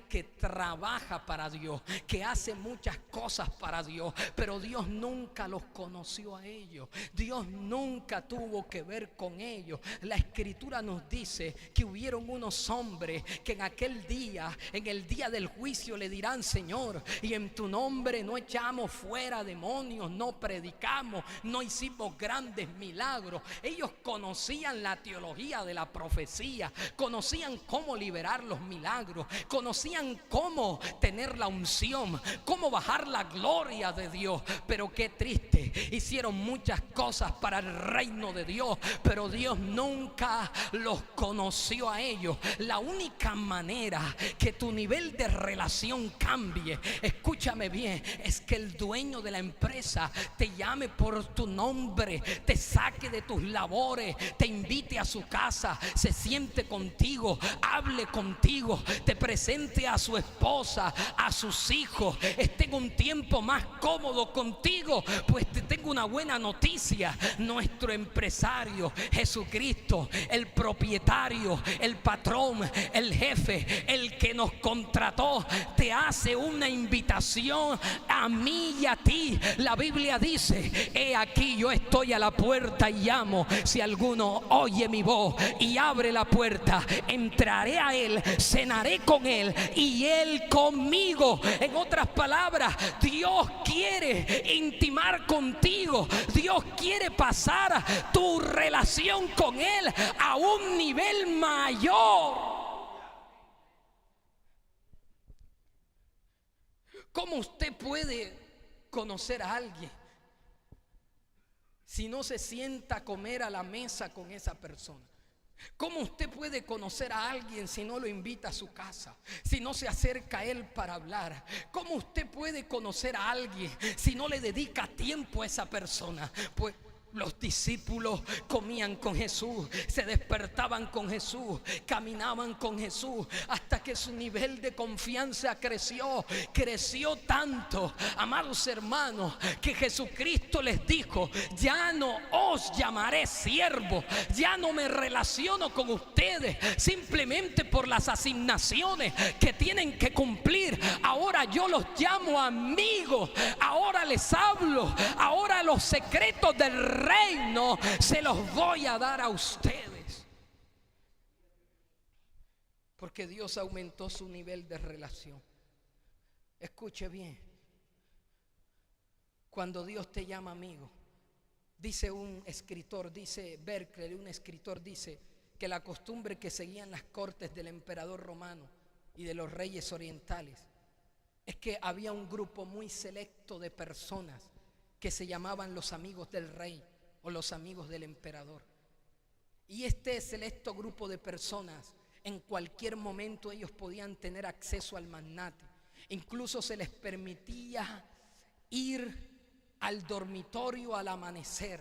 que trabaja para Dios, que hace muchas cosas para Dios, pero Dios nunca los conoció a ellos. Dios nunca tuvo que ver con ellos. La escritura nos dice que hubieron unos hombres que en aquel día, en el día del juicio, le dirán: Señor, y en tu nombre no echamos fuera demonios, no predicamos, no hicimos grandes milagros. Ellos conocían la teología de la profecía, conocían cómo liberar los milagros, conocían cómo tener la unción, cómo bajar la gloria de Dios. Pero qué triste, hicieron muchas cosas para el reino de Dios, pero Dios nunca los conoció a ellos. La única manera que tu nivel de relación cambie, escúchame bien, es que el dueño de la empresa te llame por tu nombre, te saque de tus labores, te invite a su casa, se siente contigo, hable contigo, te presente a su esposa, a sus hijos, esté en un tiempo más cómodo contigo, pues te tengo una buena noticia. Nuestro empresario Jesucristo, el propietario, el patrón, el jefe, el que nos contrató, te hace una invitación a mí y a ti. La Biblia dice: he aquí, yo estoy a la puerta y llamo. Si alguno oye mi voz y abre la puerta, entraré a él, cenaré con él y él conmigo. En otras palabras, Dios quiere intimar contigo. Dios quiere pasar tu relación con él a un nivel mayor. ¿Cómo usted puede conocer a alguien si no se sienta a comer a la mesa con esa persona? ¿Cómo usted puede conocer a alguien si no lo invita a su casa, si no se acerca a él para hablar? ¿Cómo usted puede conocer a alguien si no le dedica tiempo a esa persona? Pues los discípulos comían con Jesús, se despertaban con Jesús, caminaban con Jesús, hasta que su nivel de confianza creció tanto, amados hermanos, que Jesucristo les dijo: ya no os llamaré siervos, ya no me relaciono con ustedes simplemente por las asignaciones que tienen que cumplir. Ahora yo los llamo amigos, ahora les hablo, ahora los secretos del reino se los voy a dar a ustedes, porque Dios aumentó su nivel de relación. Escuche bien, cuando Dios te llama amigo, dice un escritor, dice Berkeley, un escritor, dice que la costumbre que seguían las cortes del emperador romano y de los reyes orientales es que había un grupo muy selecto de personas que se llamaban los amigos del rey o los amigos del emperador. Y este selecto grupo de personas, en cualquier momento ellos podían tener acceso al magnate. Incluso se les permitía ir al dormitorio al amanecer.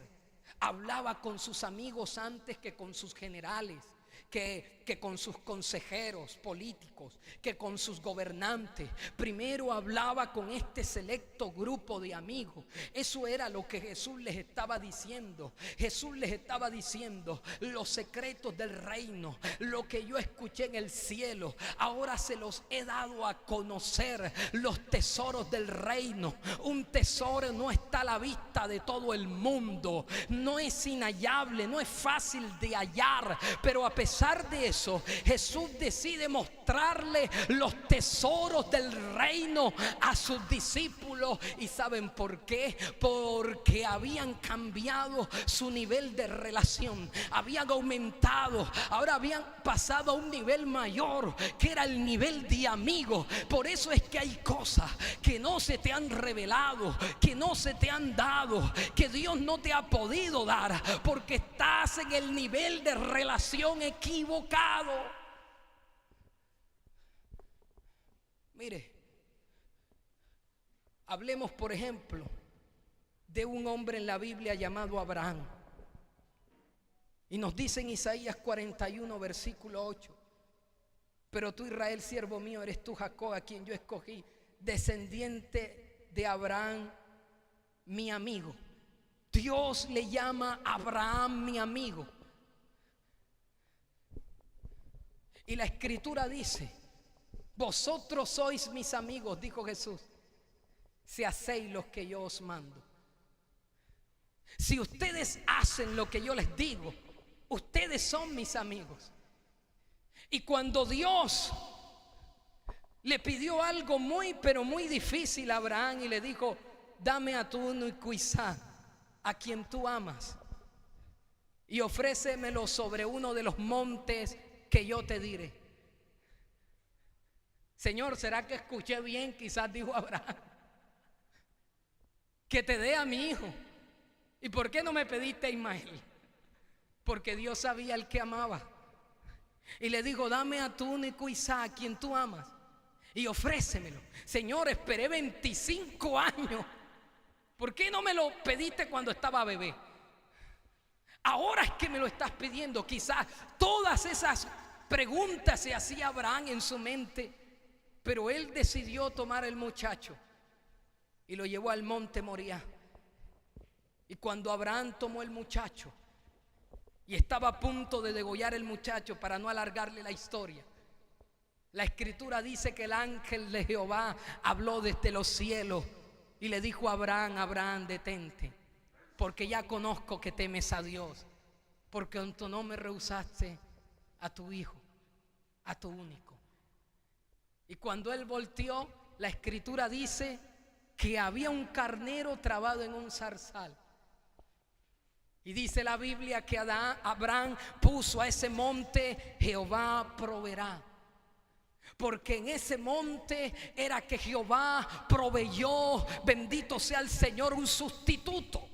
Hablaba con sus amigos antes que con sus generales, que con sus consejeros políticos, que con sus gobernantes. Primero hablaba con este selecto grupo de amigos. Eso era lo que Jesús les estaba diciendo. Jesús les estaba diciendo: los secretos del reino, lo que yo escuché en el cielo, ahora se los he dado a conocer. Los tesoros del reino. Un tesoro no está a la vista de todo el mundo, no es inhallable, no es fácil de hallar, pero a pesar de eso, Jesús decide mostrarle los tesoros del reino a sus discípulos. ¿Y saben por qué? Porque habían cambiado su nivel de relación, habían aumentado, ahora habían pasado a un nivel mayor, que era el nivel de amigo. Por eso es que hay cosas que no se te han revelado, que no se te han dado, que Dios no te ha podido dar, porque estás en el nivel de relación equivocado. Mire, hablemos por ejemplo de un hombre en la Biblia llamado Abraham. Y nos dice en Isaías 41 versículo 8: pero tú, Israel, siervo mío, eres tú, Jacob, a quien yo escogí, descendiente de Abraham, mi amigo. Dios le llama a Abraham mi amigo. Y la escritura dice: vosotros sois mis amigos, dijo Jesús, si hacéis lo que yo os mando. Si ustedes hacen lo que yo les digo, ustedes son mis amigos. Y cuando Dios le pidió algo muy, pero muy difícil a Abraham y le dijo: dame a tu único Isaac, a quien tú amas, y ofrécemelo sobre uno de los montes que yo te diré. Señor, ¿será que escuché bien? Quizás dijo Abraham: que te dé a mi hijo. ¿Y por qué no me pediste a Ismael? Porque Dios sabía al que amaba. Y le dijo: dame a tu único Isaac, a quien tú amas, y ofrécemelo. Señor, esperé 25 años ¿Por qué no me lo pediste cuando estaba bebé? Ahora es que me lo estás pidiendo. Quizás todas esas preguntas se hacía Abraham en su mente, pero él decidió tomar el muchacho y lo llevó al monte Moriah. Y cuando Abraham tomó el muchacho y estaba a punto de degollar el muchacho, para no alargarle la historia, la escritura dice que el ángel de Jehová habló desde los cielos y le dijo a Abraham: Abraham, detente, porque ya conozco que temes a Dios, porque tú no me rehusaste a tu hijo, a tu único. Y cuando él volteó, la escritura dice que había un carnero trabado en un zarzal. Y dice la Biblia que Abraham puso a ese monte: Jehová proveerá. Porque en ese monte era que Jehová proveyó, bendito sea el Señor, un sustituto.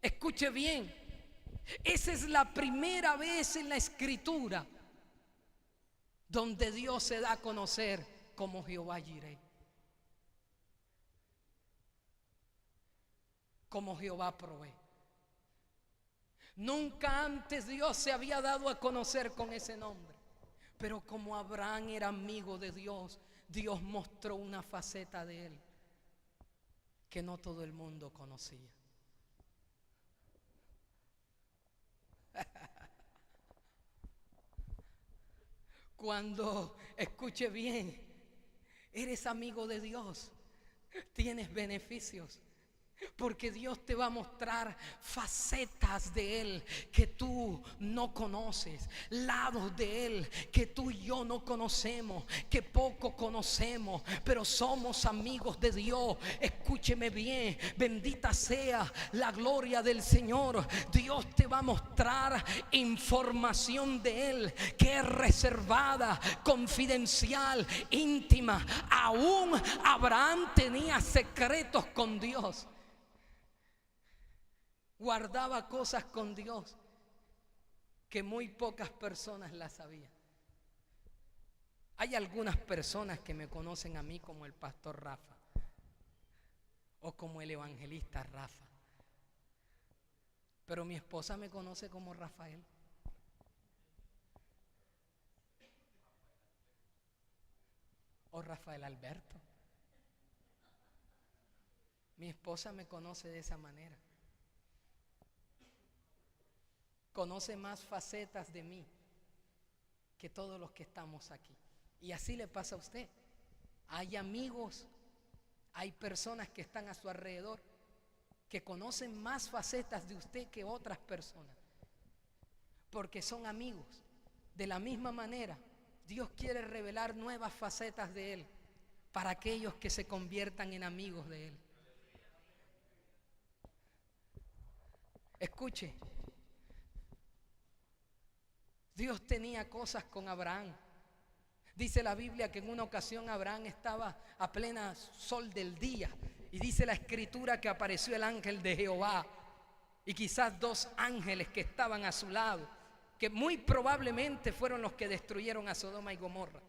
Escuche bien, esa es la primera vez en la escritura donde Dios se da a conocer como Jehová Jireh, como Jehová provee. Nunca antes Dios se había dado a conocer con ese nombre. Pero como Abraham era amigo de Dios, Dios mostró una faceta de él que no todo el mundo conocía. Cuando, escuche bien, eres amigo de Dios, tienes beneficios. Porque Dios te va a mostrar facetas de Él que tú no conoces, lados de Él que tú y yo no conocemos, que poco conocemos, pero somos amigos de Dios. Escúcheme bien, bendita sea la gloria del Señor. Dios te va a mostrar información de Él que es reservada, confidencial, íntima. Aún Abraham tenía secretos con Dios. Guardaba cosas con Dios que muy pocas personas las sabían. Hay algunas personas que me conocen a mí como el pastor Rafa o como el evangelista Rafa, pero mi esposa me conoce como Rafael. O Rafael Alberto. Mi esposa me conoce de esa manera. Conoce más facetas de mí que todos los que estamos aquí. Y así le pasa a usted. Hay amigos, hay personas que están a su alrededor que conocen más facetas de usted que otras personas, porque son amigos. De la misma manera, Dios quiere revelar nuevas facetas de Él para aquellos que se conviertan en amigos de Él. Escuche, Dios tenía cosas con Abraham. Dice la Biblia que en una ocasión Abraham estaba a plena sol del día, y dice la escritura que apareció el ángel de Jehová y quizás dos ángeles que estaban a su lado, que muy probablemente fueron los que destruyeron a Sodoma y Gomorra.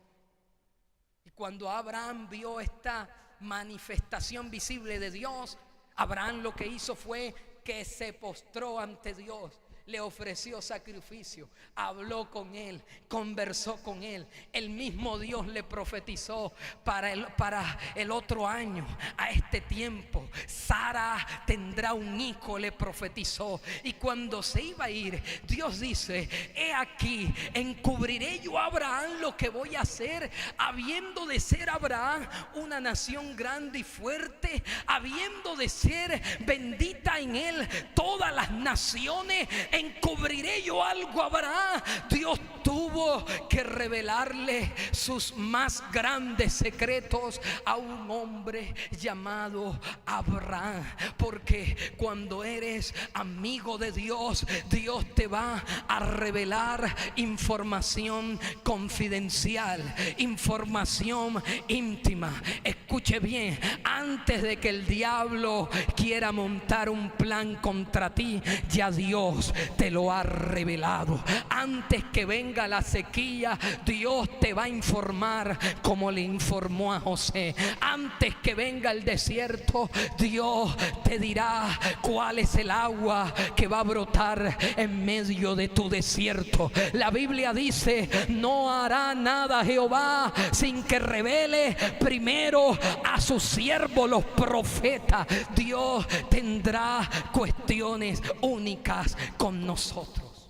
Y cuando Abraham vio esta manifestación visible de Dios, Abraham lo que hizo fue que se postró ante Dios, le ofreció sacrificio, habló con él, conversó con él. El mismo Dios le profetizó para el otro año, a este tiempo, Sara tendrá un hijo, le profetizó. Y cuando se iba a ir, Dios dice: he aquí, encubriré yo a Abraham lo que voy a hacer, habiendo de ser Abraham una nación grande y fuerte, habiendo de ser bendita en él todas las naciones. Encubriré yo algo a Abraham. Dios tuvo que revelarle sus más grandes secretos a un hombre llamado Abraham, porque cuando eres amigo de Dios, Dios te va a revelar información confidencial, información íntima. Escuche bien, antes de que el diablo quiera montar un plan contra ti, ya Dios te lo ha revelado. Antes que venga la sequía, Dios te va a informar como le informó a José. Antes que venga el desierto, Dios te dirá cuál es el agua que va a brotar en medio de tu desierto. La Biblia dice: no hará nada Jehová sin que revele primero a sus siervos los profetas. Dios tendrá cuestiones únicas con nosotros.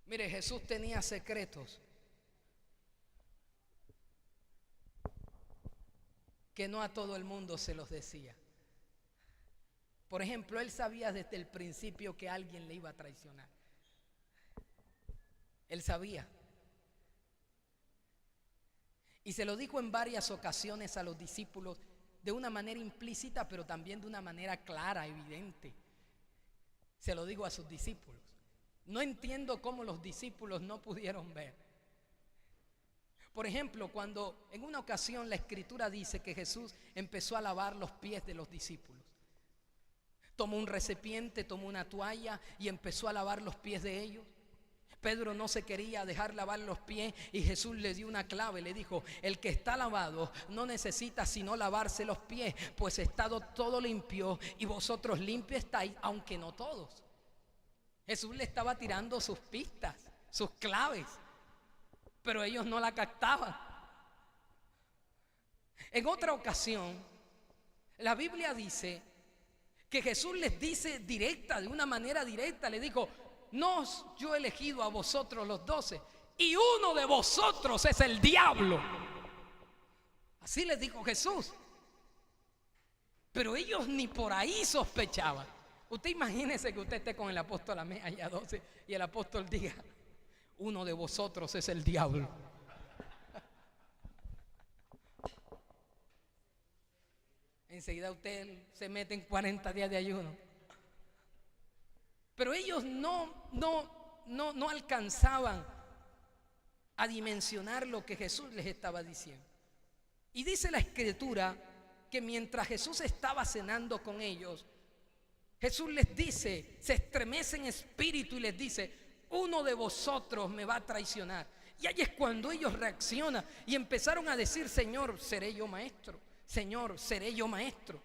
Mire, Jesús tenía secretos que no a todo el mundo se los decía. Por ejemplo, él sabía desde el principio que alguien le iba a traicionar. Él sabía. Y se lo dijo en varias ocasiones a los discípulos, de una manera implícita, pero también de una manera clara, evidente. Se lo dijo a sus discípulos. No entiendo cómo los discípulos no pudieron ver. Por ejemplo, cuando en una ocasión la Escritura dice que Jesús empezó a lavar los pies de los discípulos. Tomó un recipiente, tomó una toalla y empezó a lavar los pies de ellos. Pedro no se quería dejar lavar los pies y Jesús le dio una clave, le dijo: el que está lavado no necesita sino lavarse los pies, pues está todo limpio y vosotros limpios estáis, aunque no todos. Jesús le estaba tirando sus pistas, sus claves, pero ellos no la captaban. En otra ocasión, la Biblia dice que Jesús les dice de una manera directa, le dijo: no os yo he elegido a vosotros los 12, y uno de vosotros es el diablo. Así les dijo Jesús. Pero ellos ni por ahí sospechaban. Usted imagínese que usted esté con el apóstol allá 12 y el apóstol diga: uno de vosotros es el diablo. Enseguida usted se mete en 40 días de ayuno. Pero ellos no alcanzaban a dimensionar lo que Jesús les estaba diciendo. Y dice la Escritura que mientras Jesús estaba cenando con ellos, Jesús les dice, se estremece en espíritu y les dice: uno de vosotros me va a traicionar. Y ahí es cuando ellos reaccionan y empezaron a decir: Señor, seré yo maestro. Señor, seré yo maestro.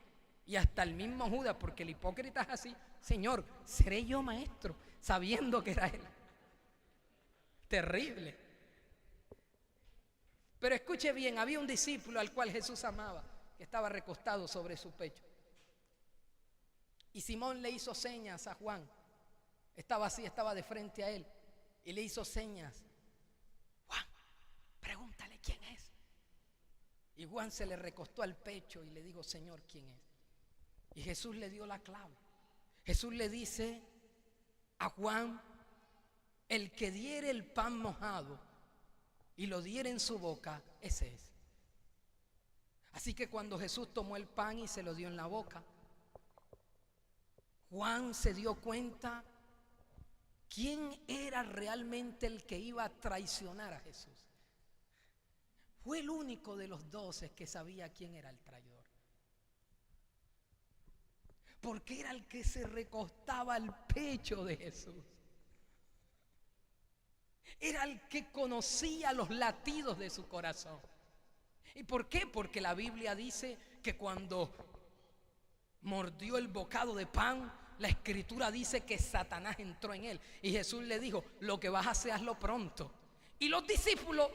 Y hasta el mismo Judas, porque el hipócrita es así: Señor, seré yo maestro, sabiendo que era él. Terrible. Pero escuche bien, había un discípulo al cual Jesús amaba, que estaba recostado sobre su pecho. Y Simón le hizo señas a Juan. Estaba así, estaba de frente a él, y le hizo señas: Juan, pregúntale quién es. Y Juan se le recostó al pecho y le dijo: Señor, ¿quién es? Y Jesús le dio la clave. Jesús le dice a Juan: el que diere el pan mojado y lo diere en su boca, ese es. Así que cuando Jesús tomó el pan y se lo dio en la boca, Juan se dio cuenta quién era realmente el que iba a traicionar a Jesús. Fue el único de los 12 que sabía quién era el traidor, porque era el que se recostaba al pecho de Jesús. Era el que conocía los latidos de su corazón. ¿Y por qué? Porque la Biblia dice que cuando mordió el bocado de pan, la Escritura dice que Satanás entró en él. Y Jesús le dijo: lo que vas a hacer, hazlo pronto. Y los discípulos: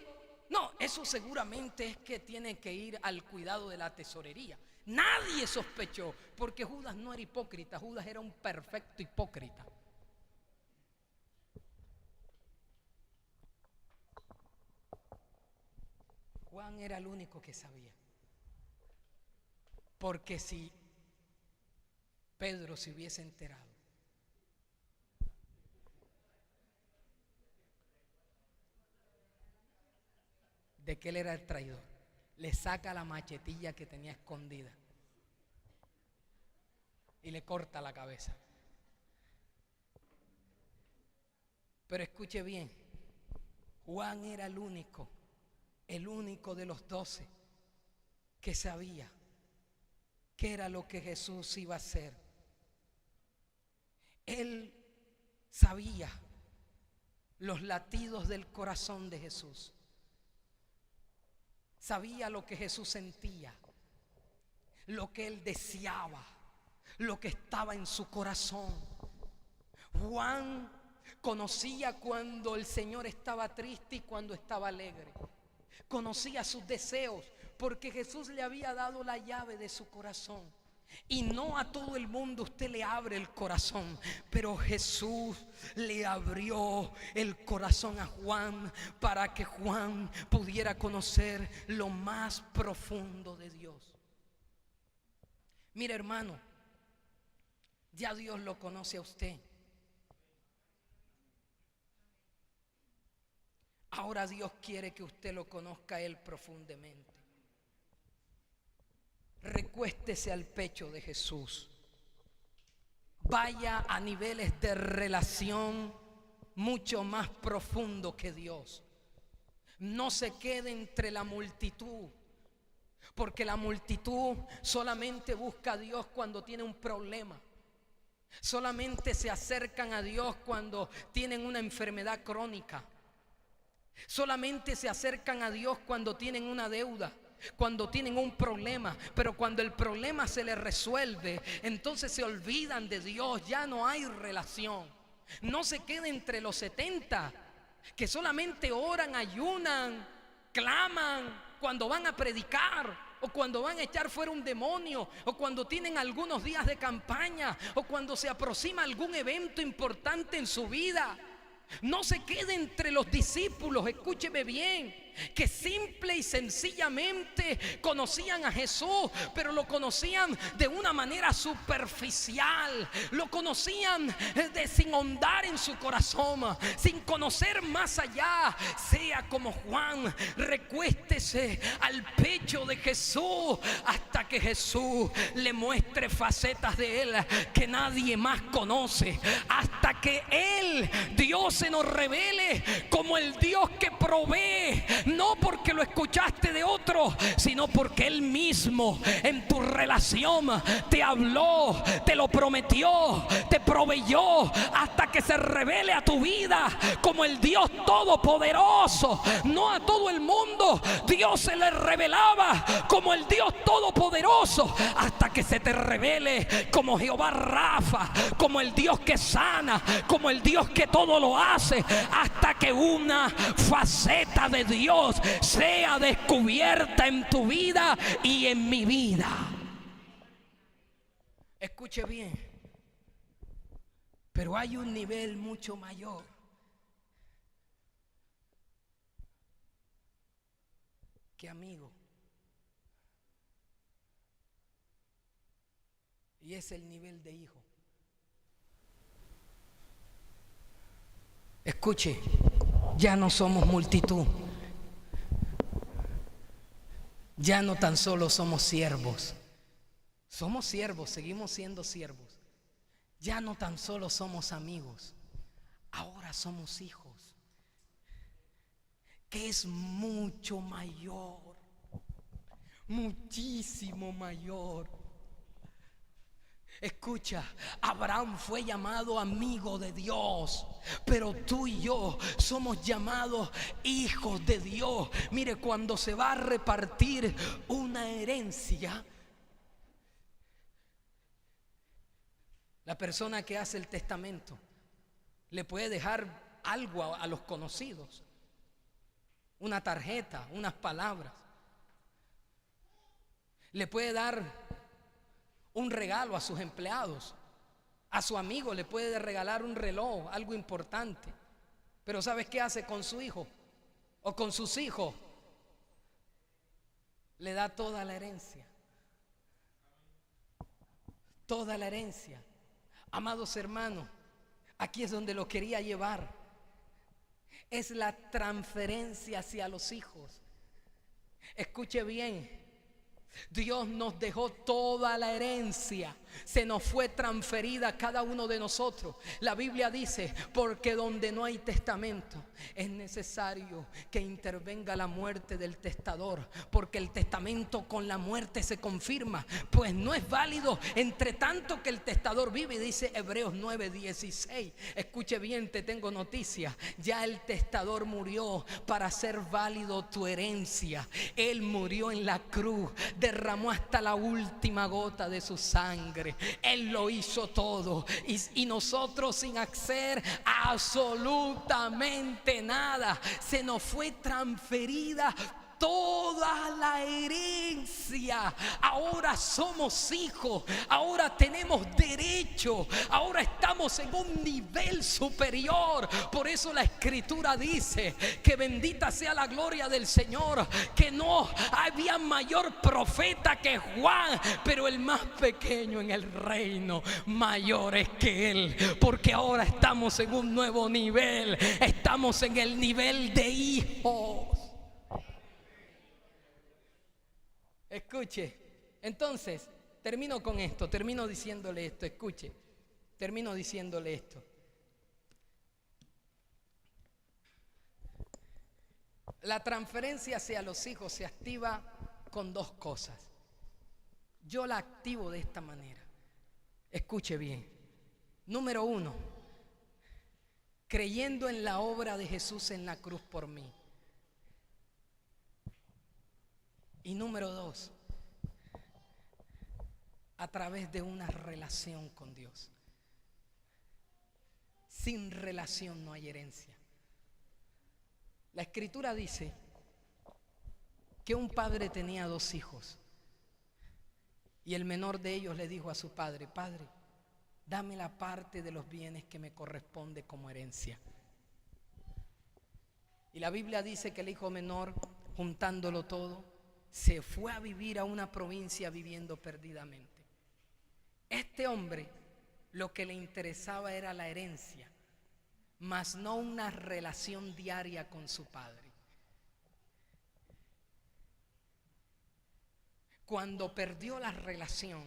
no, eso seguramente es que tiene que ir al cuidado de la tesorería. Nadie sospechó, porque Judas no era hipócrita. Judas era un perfecto hipócrita. Juan era el único que sabía. Porque si Pedro se hubiese enterado, de que él era el traidor, le saca la machetilla que tenía escondida y le corta la cabeza. Pero escuche bien, Juan era el único de los 12 que sabía qué era lo que Jesús iba a hacer. Él sabía los latidos del corazón de Jesús. Sabía lo que Jesús sentía, lo que él deseaba, lo que estaba en su corazón. Juan conocía cuando el Señor estaba triste y cuando estaba alegre. Conocía sus deseos porque Jesús le había dado la llave de su corazón. Y no a todo el mundo usted le abre el corazón, pero Jesús le abrió el corazón a Juan para que Juan pudiera conocer lo más profundo de Dios. Mire, hermano, ya Dios lo conoce a usted. Ahora Dios quiere que usted lo conozca a Él profundamente. Recuéstese al pecho de Jesús. Vaya a niveles de relación mucho más profundo que Dios. No se quede entre la multitud, porque la multitud solamente busca a Dios cuando tiene un problema. Solamente se acercan a Dios cuando tienen una enfermedad crónica. Solamente se acercan a Dios cuando tienen una deuda, cuando tienen un problema. Pero cuando el problema se les resuelve, entonces se olvidan de Dios. Ya no hay relación. No se quede entre los 70 que solamente oran, ayunan, claman cuando van a predicar, o cuando van a echar fuera un demonio, o cuando tienen algunos días de campaña, o cuando se aproxima algún evento importante en su vida. No se quede entre los discípulos, escúcheme bien, que simple y sencillamente conocían a Jesús, pero lo conocían de una manera superficial. Lo conocían sin ahondar en su corazón, sin conocer más allá. Sea como Juan, recuéstese al pecho de Jesús hasta que Jesús le muestre facetas de Él que nadie más conoce. Hasta que Él, Dios, se nos revele como el Dios que provee. No porque lo escuchaste de otro, sino porque Él mismo en tu relación te habló, te lo prometió, te proveyó, hasta que se revele a tu vida como el Dios todopoderoso. No a todo el mundo Dios se le revelaba como el Dios todopoderoso, hasta que se te revele como Jehová Rafa, como el Dios que sana, como el Dios que todo lo hace, hasta que una faceta de Dios sea descubierta en tu vida y en mi vida. Escuche bien, pero hay un nivel mucho mayor. Que amigo. Y es el nivel de hijo. Escuche, ya no somos multitud. Ya no tan solo somos siervos. Somos siervos, seguimos siendo siervos. Ya no tan solo somos amigos. Ahora somos hijos, que es mucho mayor, muchísimo mayor. Escucha, Abraham fue llamado amigo de Dios, pero tú y yo somos llamados hijos de Dios. Mire, cuando se va a repartir una herencia, la persona que hace el testamento le puede dejar algo a los conocidos, una tarjeta, unas palabras. Le puede dar un regalo a sus empleados. A su amigo le puede regalar un reloj, algo importante. Pero ¿sabes qué hace con su hijo o con sus hijos? Le da toda la herencia. Toda la herencia. Amados hermanos, aquí es donde lo quería llevar. Es la transferencia hacia los hijos. Escuche bien. Dios nos dejó toda la herencia se nos fue transferida a cada uno de nosotros. La Biblia dice, porque donde no hay testamento es necesario que intervenga la muerte del testador, porque el testamento con la muerte se confirma, pues no es válido entre tanto que el testador vive. Dice Hebreos 9:16. Escuche bien, te tengo noticia: ya el testador murió para hacer válido tu herencia. Él murió en la cruz, derramó hasta la última gota de su sangre. Él lo hizo todo, y nosotros sin hacer absolutamente nada, se nos fue transferida toda la herencia. Ahora somos hijos, ahora tenemos derecho, ahora estamos en un nivel superior. Por eso la Escritura dice que bendita sea la gloria del Señor, que no había mayor profeta que Juan, pero el más pequeño en el reino mayor es que él, porque ahora estamos en un nuevo nivel, estamos en el nivel de hijos. Escuche, entonces, termino con esto, termino diciéndole esto, escuche, termino diciéndole esto. La transferencia hacia los hijos se activa con dos cosas. Yo la activo de esta manera. Escuche bien. Número 1, creyendo en la obra de Jesús en la cruz por mí. Y número 2, a través de una relación con Dios. Sin relación no hay herencia. La Escritura dice que un padre tenía 2 hijos y el menor de ellos le dijo a su padre: Padre, dame la parte de los bienes que me corresponde como herencia. Y la Biblia dice que el hijo menor, juntándolo todo, se fue a vivir a una provincia viviendo perdidamente. Este hombre, lo que le interesaba era la herencia, mas no una relación diaria con su padre. Cuando perdió la relación,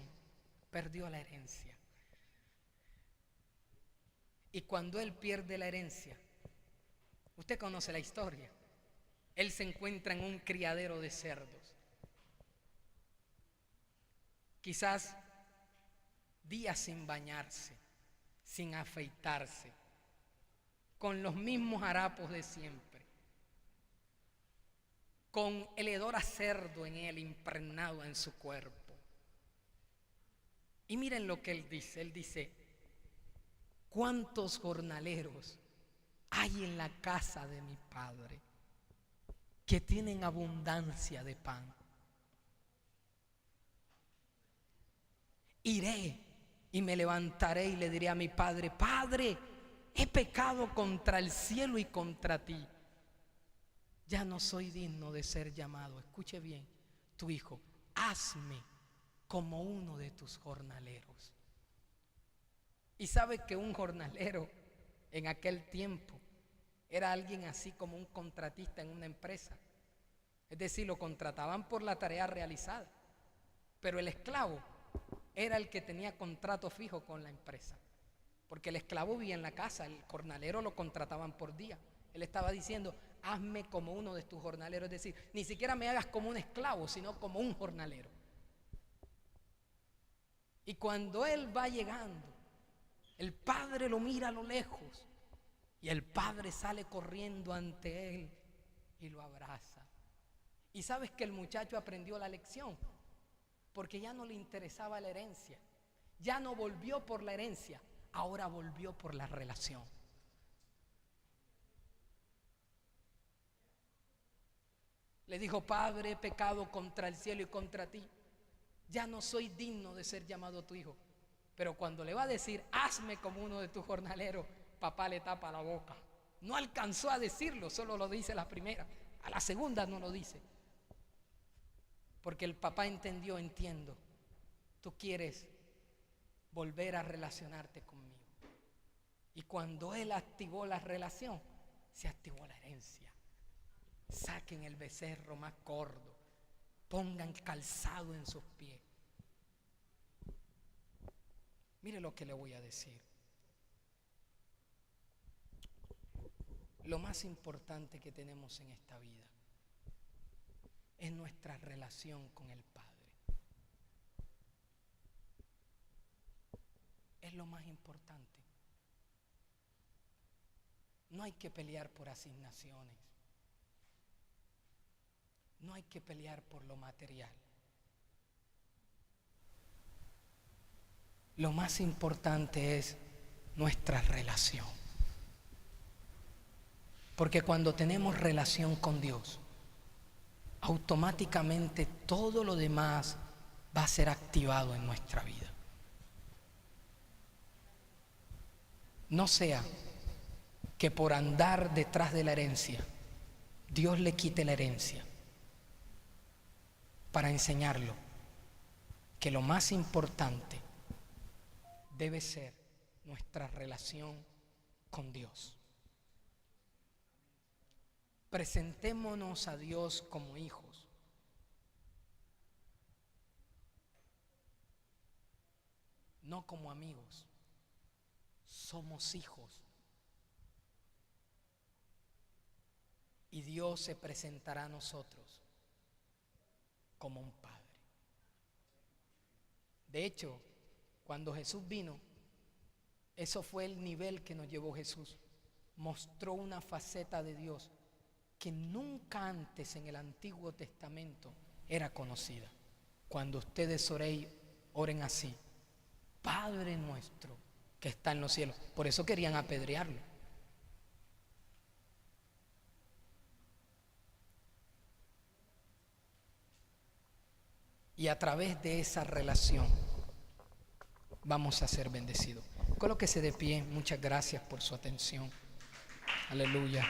perdió la herencia. Y cuando él pierde la herencia, usted conoce la historia, él se encuentra en un criadero de cerdos. Quizás días sin bañarse, sin afeitarse, con los mismos harapos de siempre, con el hedor a cerdo en él impregnado en su cuerpo. Y miren lo que él dice: ¿cuántos jornaleros hay en la casa de mi padre que tienen abundancia de pan? Iré y me levantaré y le diré a mi padre: Padre, he pecado contra el cielo y contra ti. Ya no soy digno de ser llamado, escuche bien, tu hijo. Hazme como uno de tus jornaleros. Y sabe que un jornalero en aquel tiempo era alguien así como un contratista en una empresa. Es decir, lo contrataban por la tarea realizada, pero el esclavo era el que tenía contrato fijo con la empresa, porque el esclavo vivía en la casa, el jornalero lo contrataban por día. Él estaba diciendo: hazme como uno de tus jornaleros, es decir, ni siquiera me hagas como un esclavo, sino como un jornalero. Y cuando él va llegando, el padre lo mira a lo lejos y el padre sale corriendo ante él y lo abraza. Y sabes que el muchacho aprendió la lección, porque ya no le interesaba la herencia, ya no volvió por la herencia, ahora volvió por la relación. Le dijo: Padre, he pecado contra el cielo y contra ti, ya no soy digno de ser llamado tu hijo. Pero cuando le va a decir: hazme como uno de tus jornaleros, papá le tapa la boca. No alcanzó a decirlo, solo lo dice la primera, a la segunda no lo dice. Porque el papá entendió: entiendo, tú quieres volver a relacionarte conmigo. Y cuando él activó la relación, se activó la herencia. Saquen el becerro más gordo, pongan calzado en sus pies. Mire lo que le voy a decir. Lo más importante que tenemos en esta vida es nuestra relación con el Padre. Es lo más importante. No hay que pelear por asignaciones. No hay que pelear por lo material. Lo más importante es nuestra relación. Porque cuando tenemos relación con Dios, automáticamente todo lo demás va a ser activado en nuestra vida. No sea que por andar detrás de la herencia, Dios le quite la herencia para enseñarlo que lo más importante debe ser nuestra relación con Dios. Presentémonos a Dios como hijos. No como amigos. Somos hijos. Y Dios se presentará a nosotros como un Padre. De hecho, cuando Jesús vino, eso fue el nivel que nos llevó Jesús. Mostró una faceta de Dios que nunca antes en el Antiguo Testamento era conocida. Cuando ustedes oren así: Padre nuestro que está en los cielos. Por eso querían apedrearlo. Y a través de esa relación vamos a ser bendecidos. Colóquese de pie. Muchas gracias por su atención. Aleluya.